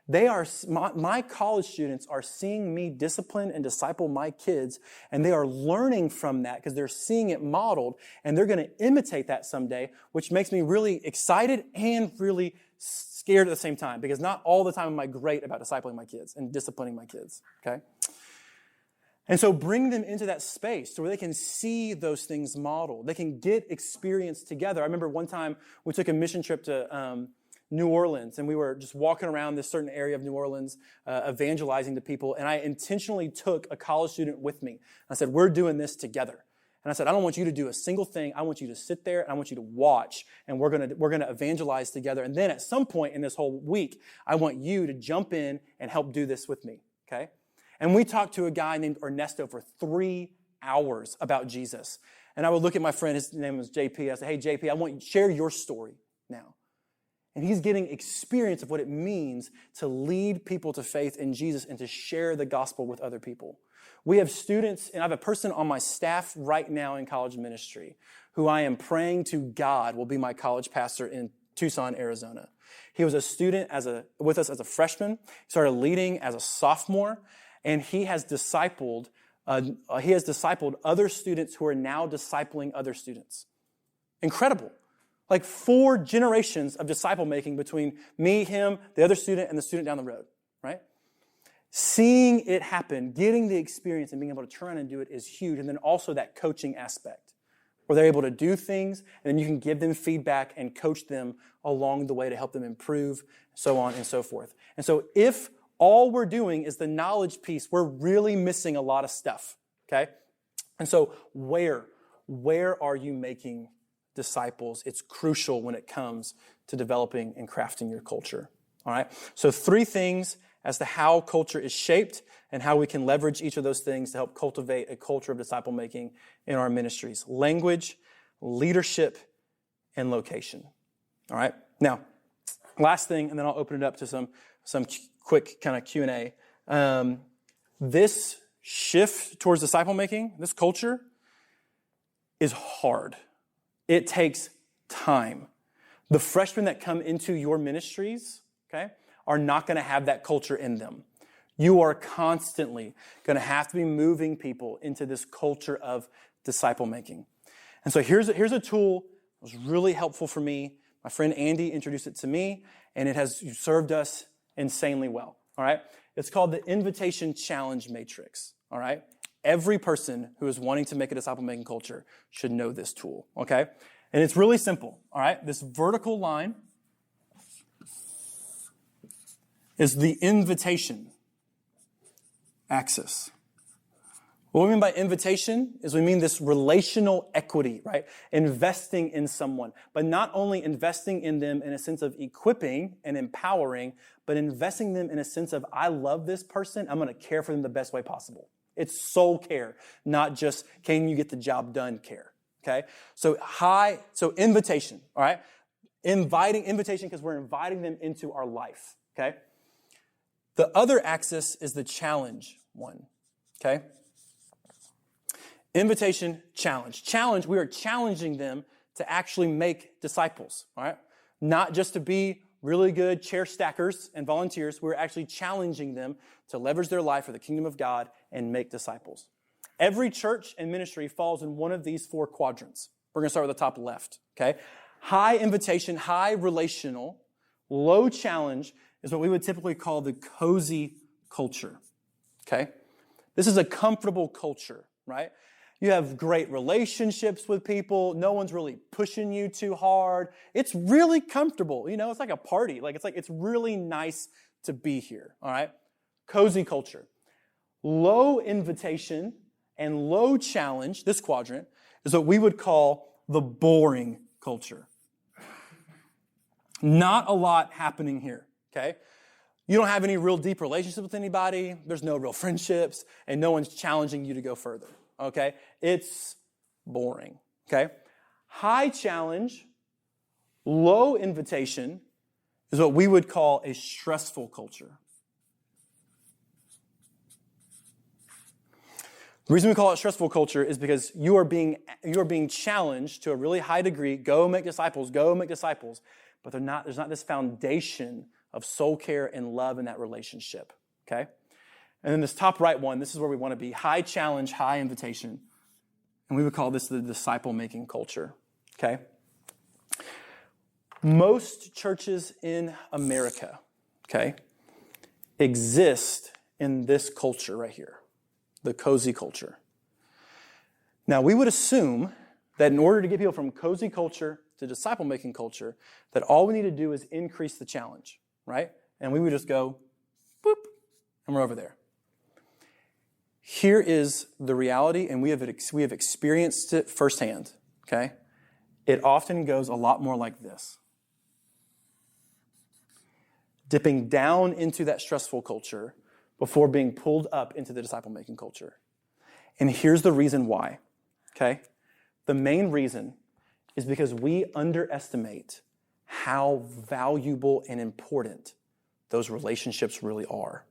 my college students are seeing me discipline and disciple my kids, and they are learning from that because they're seeing it modeled, and they're going to imitate that someday, which makes me really excited and really scared at the same time, because not all the time am I great about discipling my kids and disciplining my kids, okay? And so bring them into that space to where they can see those things modeled. They can get experience together. I remember one time we took a mission trip to New Orleans, and we were just walking around this certain area of New Orleans, evangelizing to people, and I intentionally took a college student with me. I said, we're doing this together. And I said, I don't want you to do a single thing. I want you to sit there, and I want you to watch, and we're gonna evangelize together. And then at some point in this whole week, I want you to jump in and help do this with me, okay? And we talked to a guy named Ernesto for 3 hours about Jesus. And I would look at my friend, his name was JP. I said, hey, JP, I want you to share your story now. And he's getting experience of what it means to lead people to faith in Jesus and to share the gospel with other people. We have students, and I have a person on my staff right now in college ministry who I am praying to God will be my college pastor in Tucson, Arizona. He was a student with us as a freshman. He started leading as a sophomore, and he has discipled other students who are now discipling other students. Incredible. Like 4 generations of disciple making between me, him, the other student, and the student down the road, right? Seeing it happen, getting the experience and being able to turn around and do it is huge. And then also that coaching aspect, where they're able to do things, and then you can give them feedback and coach them along the way to help them improve, so on and so forth. And so if all we're doing is the knowledge piece, we're really missing a lot of stuff, okay? And so where are you making disciples? It's crucial when it comes to developing and crafting your culture, all right? So 3 things as to how culture is shaped and how we can leverage each of those things to help cultivate a culture of disciple making in our ministries. Language, leadership, and location. All right? Now, last thing, and then I'll open it up to some quick kind of Q&A. This shift towards disciple making, this culture, is hard. It takes time. The freshmen that come into your ministries, okay, are not going to have that culture in them. You are constantly going to have to be moving people into this culture of disciple making. And so here's a tool that was really helpful for me. My friend Andy introduced it to me, and it has served us insanely well. All right? It's called the Invitation Challenge Matrix. All right? Every person who is wanting to make a disciple making culture should know this tool. Okay? And it's really simple. All right? This vertical line is the invitation axis. What we mean by invitation is we mean this relational equity, right? Investing in someone, but not only investing in them in a sense of equipping and empowering, but investing them in a sense of, I love this person, I'm going to care for them the best way possible. It's soul care, not just can you get the job done care, okay? So invitation, all right? Invitation because we're inviting them into our life, okay? The other axis is the challenge one, okay? Invitation, challenge. Challenge, we are challenging them to actually make disciples, all right? Not just to be really good chair stackers and volunteers. We're actually challenging them to leverage their life for the kingdom of God and make disciples. Every church and ministry falls in one of these 4 quadrants. We're going to start with the top left, okay? High invitation, high relational, low challenge is what we would typically call the cozy culture, okay? This is a comfortable culture, right? You have great relationships with people. No one's really pushing you too hard. It's really comfortable. You know, it's like a party. It's really nice to be here, all right? Cozy culture. Low invitation and low challenge, this quadrant, is what we would call the boring culture. Not a lot happening here, okay? You don't have any real deep relationships with anybody. There's no real friendships, and no one's challenging you to go further, okay? It's boring, okay? High challenge, low invitation is what we would call a stressful culture. The reason we call it stressful culture is because you are being challenged to a really high degree, go make disciples, but there's not this foundation of soul care and love in that relationship, okay? And then this top right one, this is where we want to be, high challenge, high invitation. And we would call this the disciple-making culture, okay? Most churches in America, okay, exist in this culture right here, the cozy culture. Now, we would assume that in order to get people from cozy culture to disciple-making culture, that all we need to do is increase the challenge, right? And we would just go, boop, and we're over there. Here is the reality, and we have experienced it firsthand, okay? It often goes a lot more like this. Dipping down into that stressful culture before being pulled up into the disciple-making culture. And here's the reason why, okay? The main reason is because we underestimate how valuable and important those relationships really are.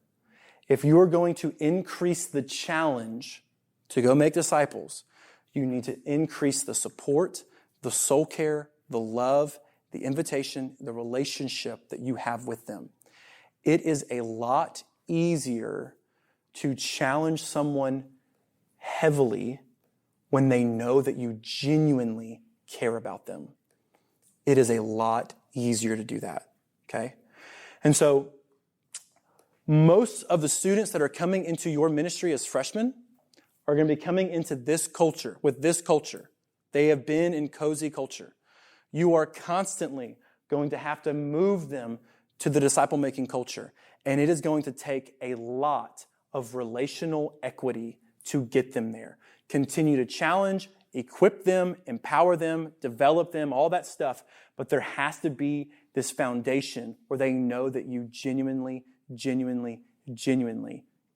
If you are going to increase the challenge to go make disciples, you need to increase the support, the soul care, the love, the invitation, the relationship that you have with them. It is a lot easier to challenge someone heavily when they know that you genuinely care about them. It is a lot easier to do that, okay? And so most of the students that are coming into your ministry as freshmen are going to be coming into this culture, with this culture. They have been in cozy culture. You are constantly going to have to move them to the disciple-making culture. And it is going to take a lot of relational equity to get them there. Continue to challenge, equip them, empower them, develop them, all that stuff. But there has to be this foundation where they know that you genuinely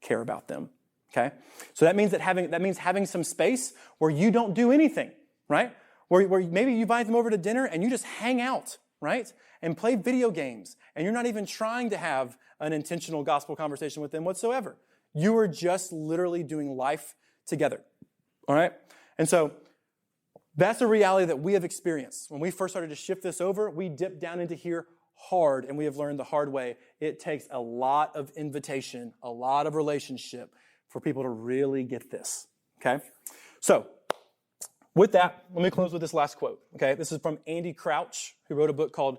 care about them. Okay? So that means having some space where you don't do anything, right? Where maybe you invite them over to dinner and you just hang out, right? And play video games. And you're not even trying to have an intentional gospel conversation with them whatsoever. You are just literally doing life together. All right? And so that's a reality that we have experienced. When we first started to shift this over, we dipped down into here hard, and we have learned the hard way. It takes a lot of invitation, a lot of relationship for people to really get this. Okay? So, with that, let me close with this last quote. Okay? This is from Andy Crouch, who wrote a book called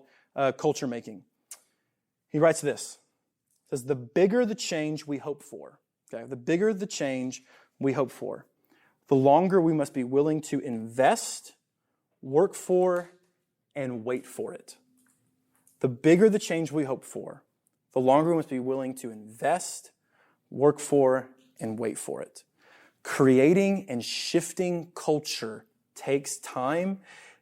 Culture Making. He writes this. It says, the bigger the change we hope for, okay, the bigger the change we hope for, the longer we must be willing to invest, work for, and wait for it. The bigger the change we hope for, the longer we must be willing to invest, work for, and wait for it. Creating and shifting culture takes time,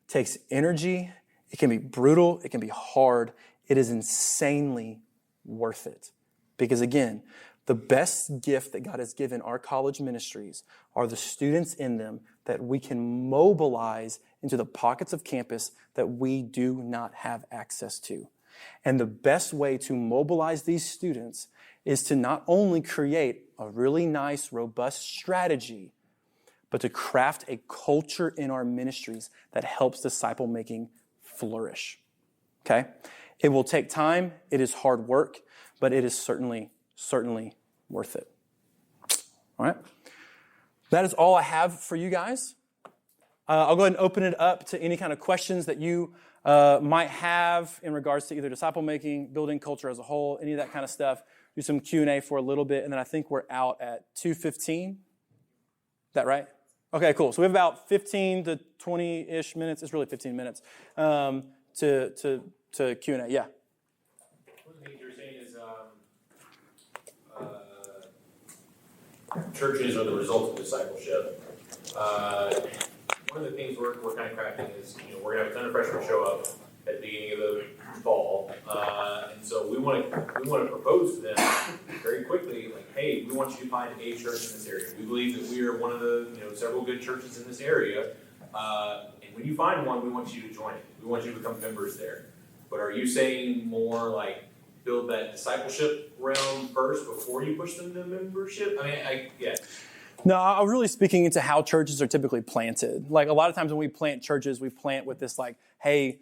takes energy. It can be brutal. It can be hard. It is insanely worth it. Because again, the best gift that God has given our college ministries are the students in them that we can mobilize into the pockets of campus that we do not have access to. And the best way to mobilize these students is to not only create a really nice, robust strategy, but to craft a culture in our ministries that helps disciple making flourish. Okay? It will take time. It is hard work, but it is certainly worth it. All right? That is all I have for you guys. I'll go ahead and open it up to any kind of questions that you might have in regards to either disciple making, building culture as a whole, any of that kind of stuff. Do some Q&A for a little bit, and then I think we're out at 2:15. Is that right? Okay, cool. So we have about 15 to 20-ish minutes. It's really 15 minutes to Q&A. Yeah. One of the things you're saying is churches are the result of discipleship. One of the things we're kind of crafting is, we're going to have a ton of freshmen show up at the beginning of the fall, and so we want to propose to them very quickly, like, hey, we want you to find a church in this area. We believe that we are one of the several good churches in this area, and when you find one, we want you to join it. We want you to become members there. But are you saying more like build that discipleship realm first before you push them to membership? Yeah. No, I'm really speaking into how churches are typically planted. Like a lot of times when we plant churches, we plant with this like, hey,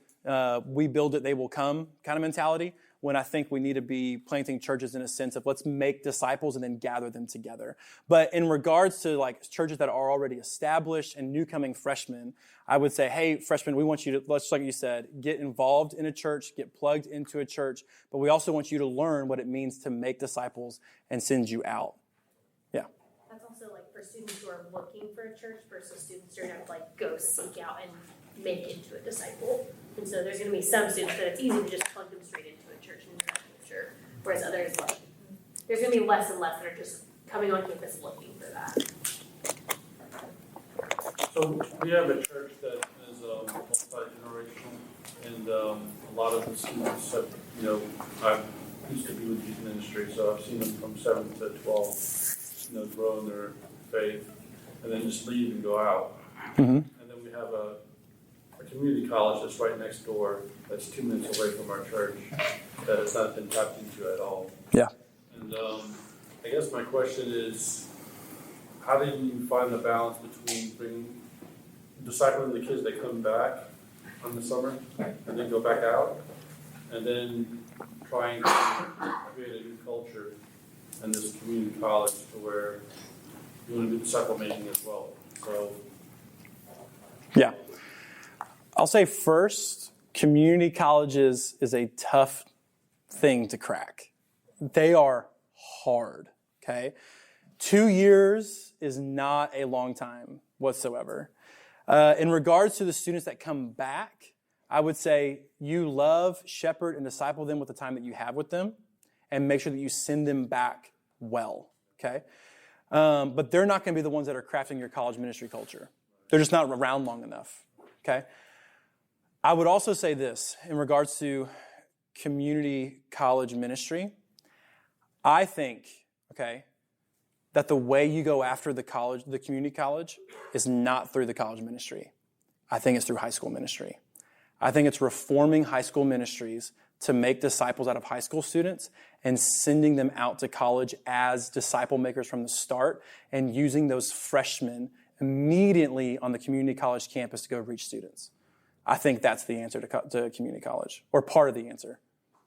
we build it, they will come kind of mentality, when I think we need to be planting churches in a sense of let's make disciples and then gather them together. But in regards to like churches that are already established and new coming freshmen, I would say, hey, freshmen, we want you to, just like you said, get involved in a church, get plugged into a church, but we also want you to learn what it means to make disciples and send you out. Yeah. That's also like for students who are looking for a church versus students who are going to like go seek out and make into a disciple. And so there's going to be some students that it's easy to just plug them straight into a church and not sure. Whereas others, like, there's going to be less and less that are just coming on campus looking for that. So we have a church that is multi-generational, and a lot of the students have, I used to be with youth ministry, so I've seen them from 7 to 12, grow in their faith, and then just leave and go out. Mm-hmm. And then we have a community college that's right next door, that's 2 minutes away from our church, that has not been tapped into at all. Yeah. And I guess my question is, how do you find the balance between discipling the kids that come back on the summer and then go back out, and then trying to create a new culture in this community college to where you want to do disciple making as well? So, Yeah. I'll say first, community colleges is a tough thing to crack. They are hard, okay? 2 years is not a long time whatsoever. In regards to the students that come back, I would say you love, shepherd, and disciple them with the time that you have with them, and make sure that you send them back well, okay? But they're not going to be the ones that are crafting your college ministry culture. They're just not around long enough, okay? I would also say this in regards to community college ministry. I think, okay, that the way you go after the community college is not through the college ministry. I think it's through high school ministry. I think it's reforming high school ministries to make disciples out of high school students and sending them out to college as disciple makers from the start, and using those freshmen immediately on the community college campus to go reach students. I think that's the answer to community college, or part of the answer.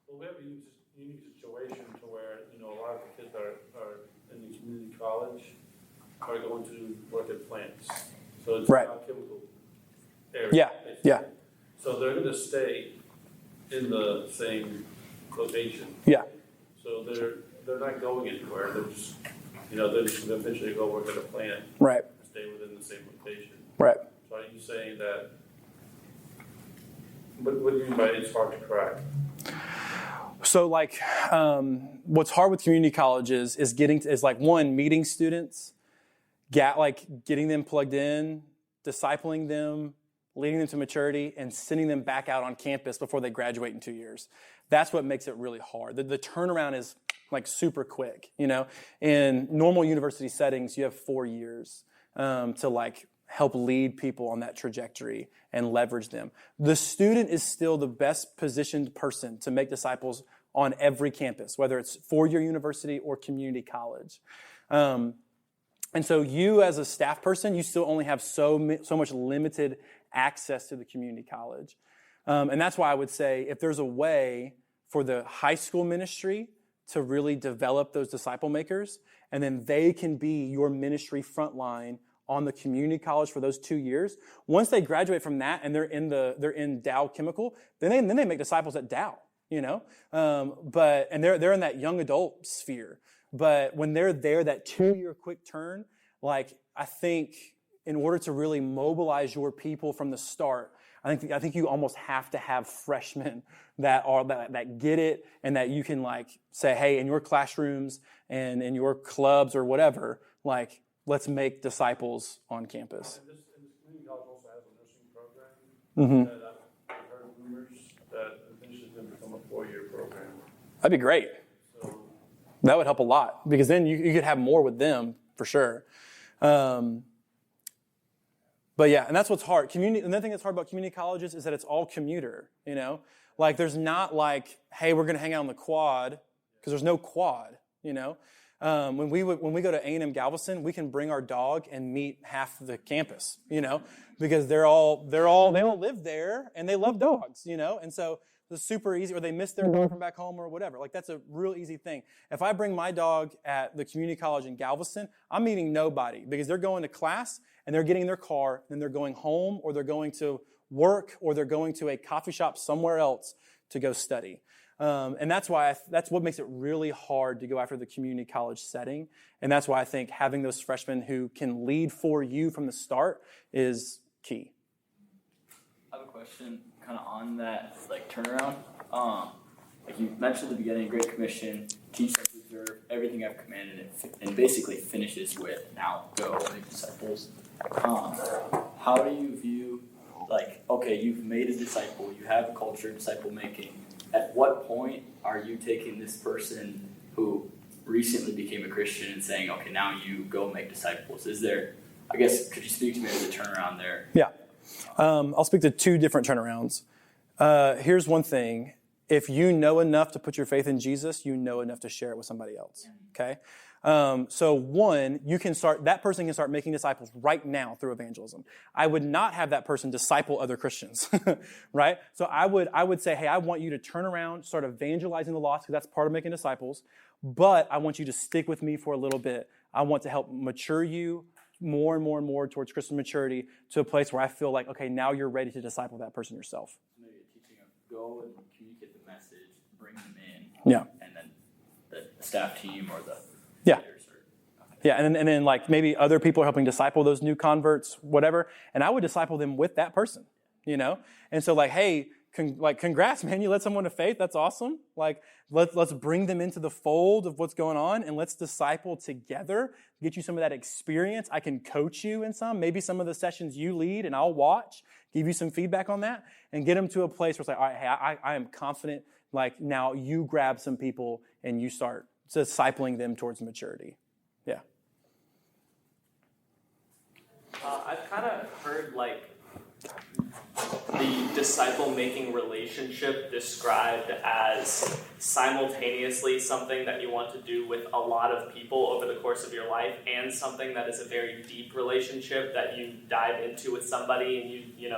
well, we have a unique situation to where, a lot of the kids that are in the community college are going to work at plants. So it's Right. not chemical area. Yeah, basically. yeah. So they're going to stay in the same location. Yeah. So they're not going anywhere. They're just, they're just going to eventually go work at a plant Right, and stay within the same location. right. So are you saying that, what do you mean by it's hard to crack? So what's hard with community colleges is meeting students, getting them plugged in, discipling them, leading them to maturity, and sending them back out on campus before they graduate in 2 years. That's what makes it really hard. The turnaround is super quick. In normal university settings, you have 4 years to help lead people on that trajectory and leverage them. The student is still the best positioned person to make disciples on every campus, whether it's four-year university or community college. And so you as a staff person, you still only have so much limited access to the community college. And that's why I would say if there's a way for the high school ministry to really develop those disciple makers, and then they can be your ministry frontline on the community college for those 2 years. Once they graduate from that and they're in Dow Chemical, then they make disciples at Dow, and they're in that young adult sphere. But when they're there, that 2-year quick turn, I think in order to really mobilize your people from the start, I think you almost have to have freshmen that get it, and that you can say, hey, in your classrooms and in your clubs or whatever, let's make disciples on campus. And this community college also has a nursing program Mm-hmm. that I've heard rumors that eventually is going to become a 4-year program. That'd be great. So That would help a lot, because then you could have more with them for sure. But yeah, and that's what's hard. Another thing that's hard about community colleges is that it's all commuter. There's not hey, we're going to hang out on the quad, because there's no quad. When we go to A&M Galveston, we can bring our dog and meet half the campus, because they all live there and they love dogs, and so it's super easy, or they miss their dog from back home or whatever. That's a real easy thing. If I bring my dog at the community college in Galveston, I'm meeting nobody, because they're going to class and they're getting in their car, and they're going home, or they're going to work, or they're going to a coffee shop somewhere else to go study. And that's what makes it really hard to go after the community college setting. And that's why I think having those freshmen who can lead for you from the start is key. I have a question kind of on that turnaround. You mentioned at the beginning, Great Commission, teach them to observe everything I've commanded, and basically finishes with, now go make disciples. How do you view, okay, you've made a disciple, you have a culture of disciple making. At what point are you taking this person who recently became a Christian and saying, okay, now you go make disciples? Is there, could you speak to maybe the turnaround there? Yeah. I'll speak to two different turnarounds. Here's one thing. if you know enough to put your faith in Jesus, you know enough to share it with somebody else, okay? So one, that person can start making disciples right now through evangelism. I would not have that person disciple other Christians, right? So I would say, hey, I want you to turn around, start evangelizing the lost, because that's part of making disciples, but I want you to stick with me for a little bit. I want to help mature you more and more and more towards Christian maturity to a place where I feel like, okay, now you're ready to disciple that person yourself. Maybe a teaching of go and communicate the message, bring them in. Yeah. And then the staff team or the Yeah. leaders or, Yeah, and then like maybe other people are helping disciple those new converts, whatever, and I would disciple them with that person, you know? And so like, hey, congrats, man, you led someone to faith, that's awesome. Like, let's bring them into the fold of what's going on, and let's disciple together, get you some of that experience. I can coach you in maybe some of the sessions you lead, and I'll watch, give you some feedback on that, and get them to a place where it's like, all right, hey, I am confident, like now you grab some people and you start discipling them towards maturity. Yeah. I've kind of heard like the disciple-making relationship described as simultaneously something that you want to do with a lot of people over the course of your life, and something that is a very deep relationship that you dive into with somebody and you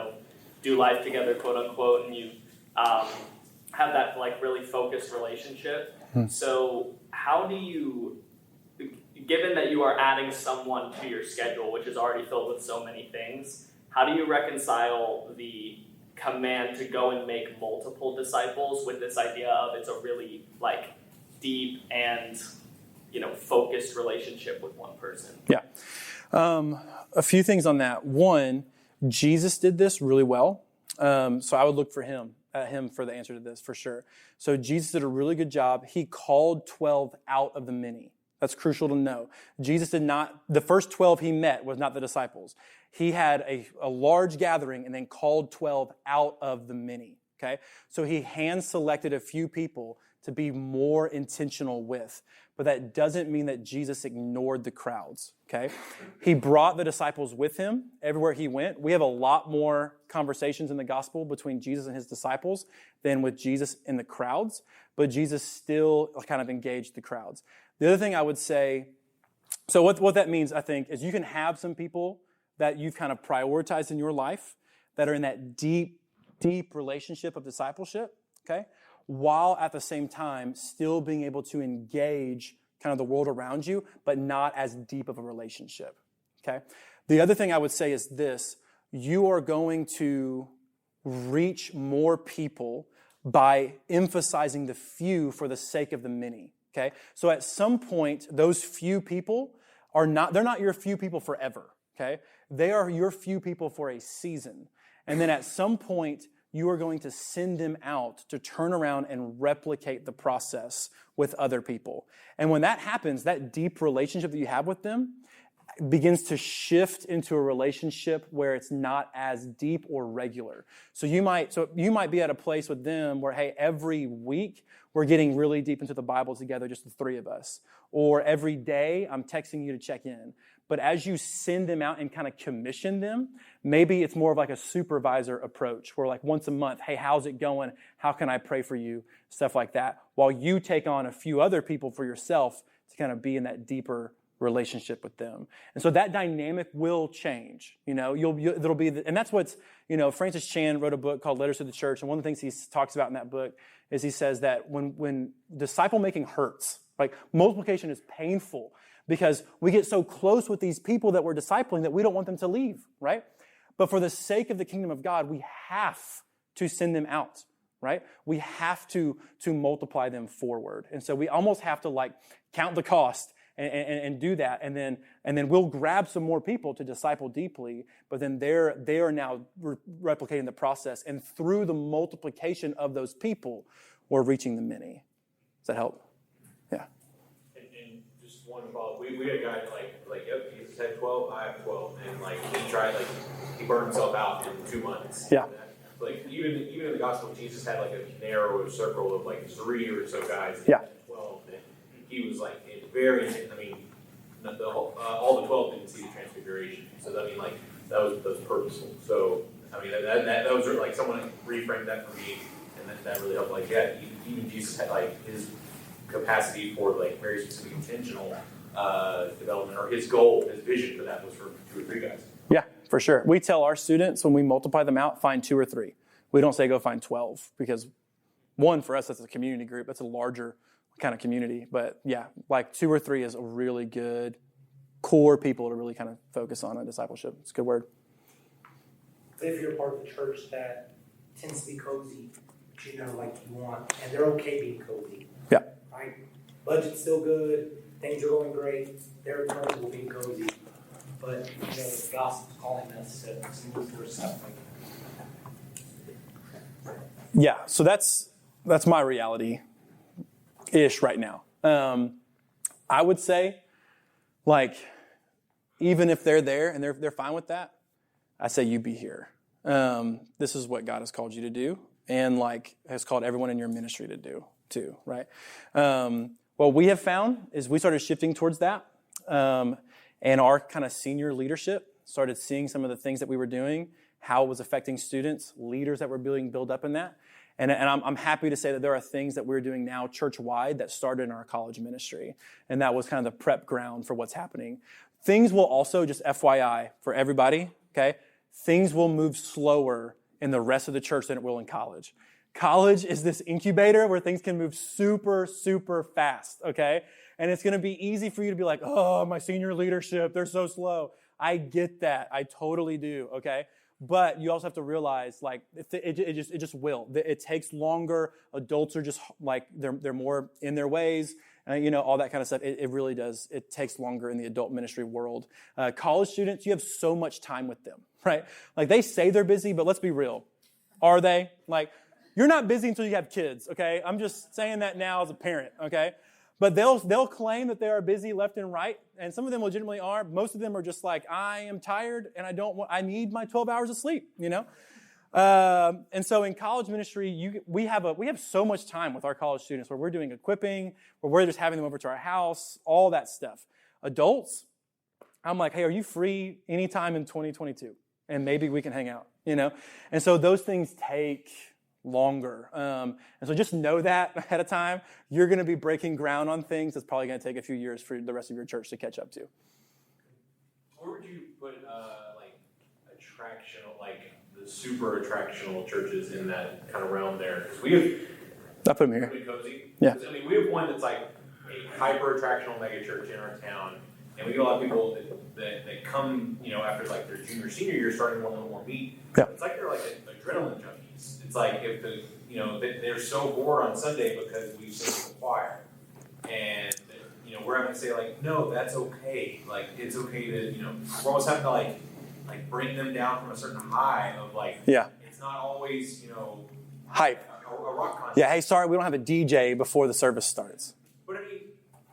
do life together, quote unquote, and you have that like really focused relationship. So how do you, given that you are adding someone to your schedule, which is already filled with so many things, how do you reconcile the command to go and make multiple disciples with this idea of it's a really like deep and focused relationship with one person? Yeah. A few things on that. One, Jesus did this really well. So I would look at him for the answer to this for sure. So Jesus did a really good job. He called 12 out of the many. That's crucial to know. Jesus did not, the first 12 he met was not the disciples. He had a large gathering and then called 12 out of the many, okay? So he hand-selected a few people to be more intentional with. But that doesn't mean that Jesus ignored the crowds, okay? He brought the disciples with him everywhere he went. We have a lot more conversations in the gospel between Jesus and his disciples than with Jesus and the crowds, but Jesus still kind of engaged the crowds. The other thing I would say, so what that means, I think, is you can have some people that you've kind of prioritized in your life that are in that deep, deep relationship of discipleship, okay? While at the same time still being able to engage kind of the world around you, but not as deep of a relationship, okay? The other thing I would say is this: you are going to reach more people by emphasizing the few for the sake of the many, okay? So at some point, those few people they're not your few people forever, okay? They are your few people for a season. And then at some point, you are going to send them out to turn around and replicate the process with other people. And when that happens, that deep relationship that you have with them begins to shift into a relationship where it's not as deep or regular. So you might be at a place with them where, hey, every week we're getting really deep into the Bible together, just the three of us. Or every day I'm texting you to check in. But as you send them out and kind of commission them, maybe it's more of like a supervisor approach where like once a month, hey, how's it going? How can I pray for you? Stuff like that. While you take on a few other people for yourself to kind of be in that deeper relationship with them. And so that dynamic will change. It'll be, and that's what's, Francis Chan wrote a book called Letters to the Church. And one of the things he talks about in that book is he says that when disciple making hurts, like multiplication is painful, because we get so close with these people that we're discipling that we don't want them to leave, right? But for the sake of the kingdom of God, we have to send them out, right? We have to multiply them forward. And so we almost have to like count the cost and do that. And then we'll grab some more people to disciple deeply, but then they are now replicating the process. And through the multiplication of those people, we're reaching the many. Does that help? Yeah. One follow. We had a guy like yep, Jesus had 12, I have 12, and he burned himself out in 2 months. Yeah. Like even in the gospel, Jesus had like a narrow circle of like 3 or so guys. Yeah. 12. And he was like all the 12 didn't see the transfiguration. So that was purposeful. So that was like someone reframed that for me and that really helped. Like, yeah, even Jesus had like his capacity for like very specific intentional development, or his goal, his vision for that was for 2 or 3 guys. Yeah, for sure. We tell our students when we multiply them out, find 2 or 3. We don't say go find 12 because one, for us, that's a community group. That's a larger kind of community. But yeah, like 2 or 3 is a really good core people to really kind of focus on discipleship. It's a good word. If you're part of the church that tends to be cozy, like you want, and they're okay being cozy. Yeah. Right? Budget's still good, things are going great, they're comfortable being cozy. But, the gospel's calling us to move towards stuff like that. Yeah, so that's my reality-ish right now. I would say, like, even if they're there and they're fine with that, I say you be here. This is what God has called you to do, and like has called everyone in your ministry to do too, right? What we have found is we started shifting towards that, and our kind of senior leadership started seeing some of the things that we were doing, how it was affecting students, leaders that were being built up in that. And I'm happy to say that there are things that we're doing now church-wide that started in our college ministry. And that was kind of the prep ground for what's happening. Things will also, just FYI for everybody, okay, things will move slower in the rest of the church than it will in college. College is this incubator where things can move super, super fast, okay? And it's going to be easy for you to be like, oh, my senior leadership, they're so slow. I get that. I totally do, okay? But you also have to realize, like, it just will. It takes longer. Adults are just, like, they're more in their ways, all that kind of stuff. It really does. It takes longer in the adult ministry world. College students, you have so much time with them, right? Like, they say they're busy, but let's be real. Are they? Like, you're not busy until you have kids, okay? I'm just saying that now as a parent, okay? But they'll claim that they are busy left and right, and some of them legitimately are. Most of them are just like, I am tired, and I need my 12 hours of sleep, And so in college ministry, we have so much time with our college students where we're doing equipping, where we're just having them over to our house, all that stuff. Adults, I'm like, hey, are you free anytime in 2022? And maybe we can hang out, And so those things take longer. And so just know that ahead of time. You're going to be breaking ground on things that's probably going to take a few years for the rest of your church to catch up to. Where would you put attractional, like the super attractional churches in that kind of realm there? Because we have, I'll put them here. Pretty cozy. Yeah. I mean, we have one that's like a hyper attractional mega church in our town, and we get a lot of people that come, after like their junior, senior year, starting to want a little more meat. Yeah. It's like they're like adrenaline junkies. It's like if they're so bored on Sunday because we sing in the choir, and we're having to say like, no, that's okay. Like it's okay to we're almost having to like bring them down from a certain high of like, yeah, it's not always hype. A rock concert. Yeah, hey, sorry, we don't have a DJ before the service starts. But I mean,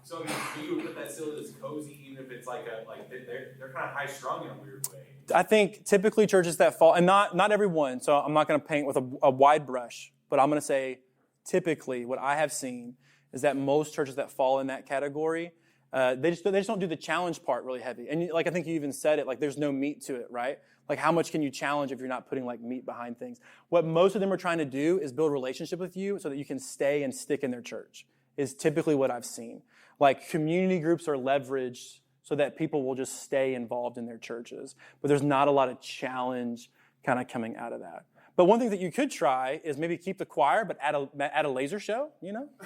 so you would put that still as cozy, even if it's like they're kind of high strung in a weird way. I think typically churches that fall, and not everyone, so I'm not going to paint with a wide brush, but I'm going to say typically what I have seen is that most churches that fall in that category, they just don't do the challenge part really heavy. And like I think you even said it, like there's no meat to it, right? Like how much can you challenge if you're not putting like meat behind things? What most of them are trying to do is build a relationship with you so that you can stay and stick in their church, is typically what I've seen. Like community groups are leveraged so that people will just stay involved in their churches. But there's not a lot of challenge kind of coming out of that. But one thing that you could try is maybe keep the choir, but add a laser show,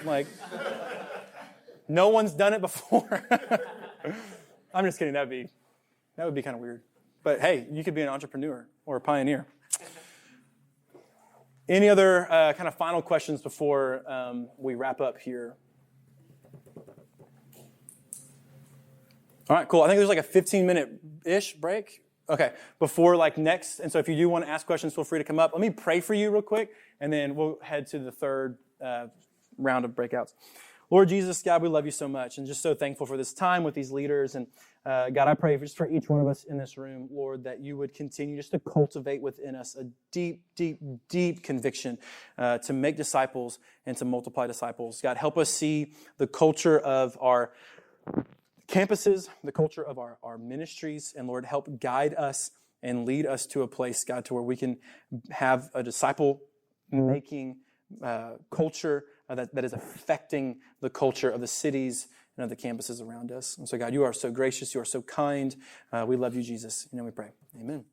Like, no one's done it before. I'm just kidding. That would be kind of weird. But hey, you could be an entrepreneur or a pioneer. Any other kind of final questions before we wrap up here? All right, cool. I think there's like a 15-minute-ish break. Okay, before like next. And so if you do want to ask questions, feel free to come up. Let me pray for you real quick, and then we'll head to the third round of breakouts. Lord Jesus, God, we love you so much, and just so thankful for this time with these leaders. And God, I pray just for each one of us in this room, Lord, that you would continue just to cultivate within us a deep, deep, deep conviction to make disciples and to multiply disciples. God, help us see the culture of our campuses, the culture of our ministries, and Lord, help guide us and lead us to a place, God, to where we can have a disciple-making culture that is affecting the culture of the cities and of the campuses around us. And so, God, you are so gracious. You are so kind. We love you, Jesus. We pray. Amen.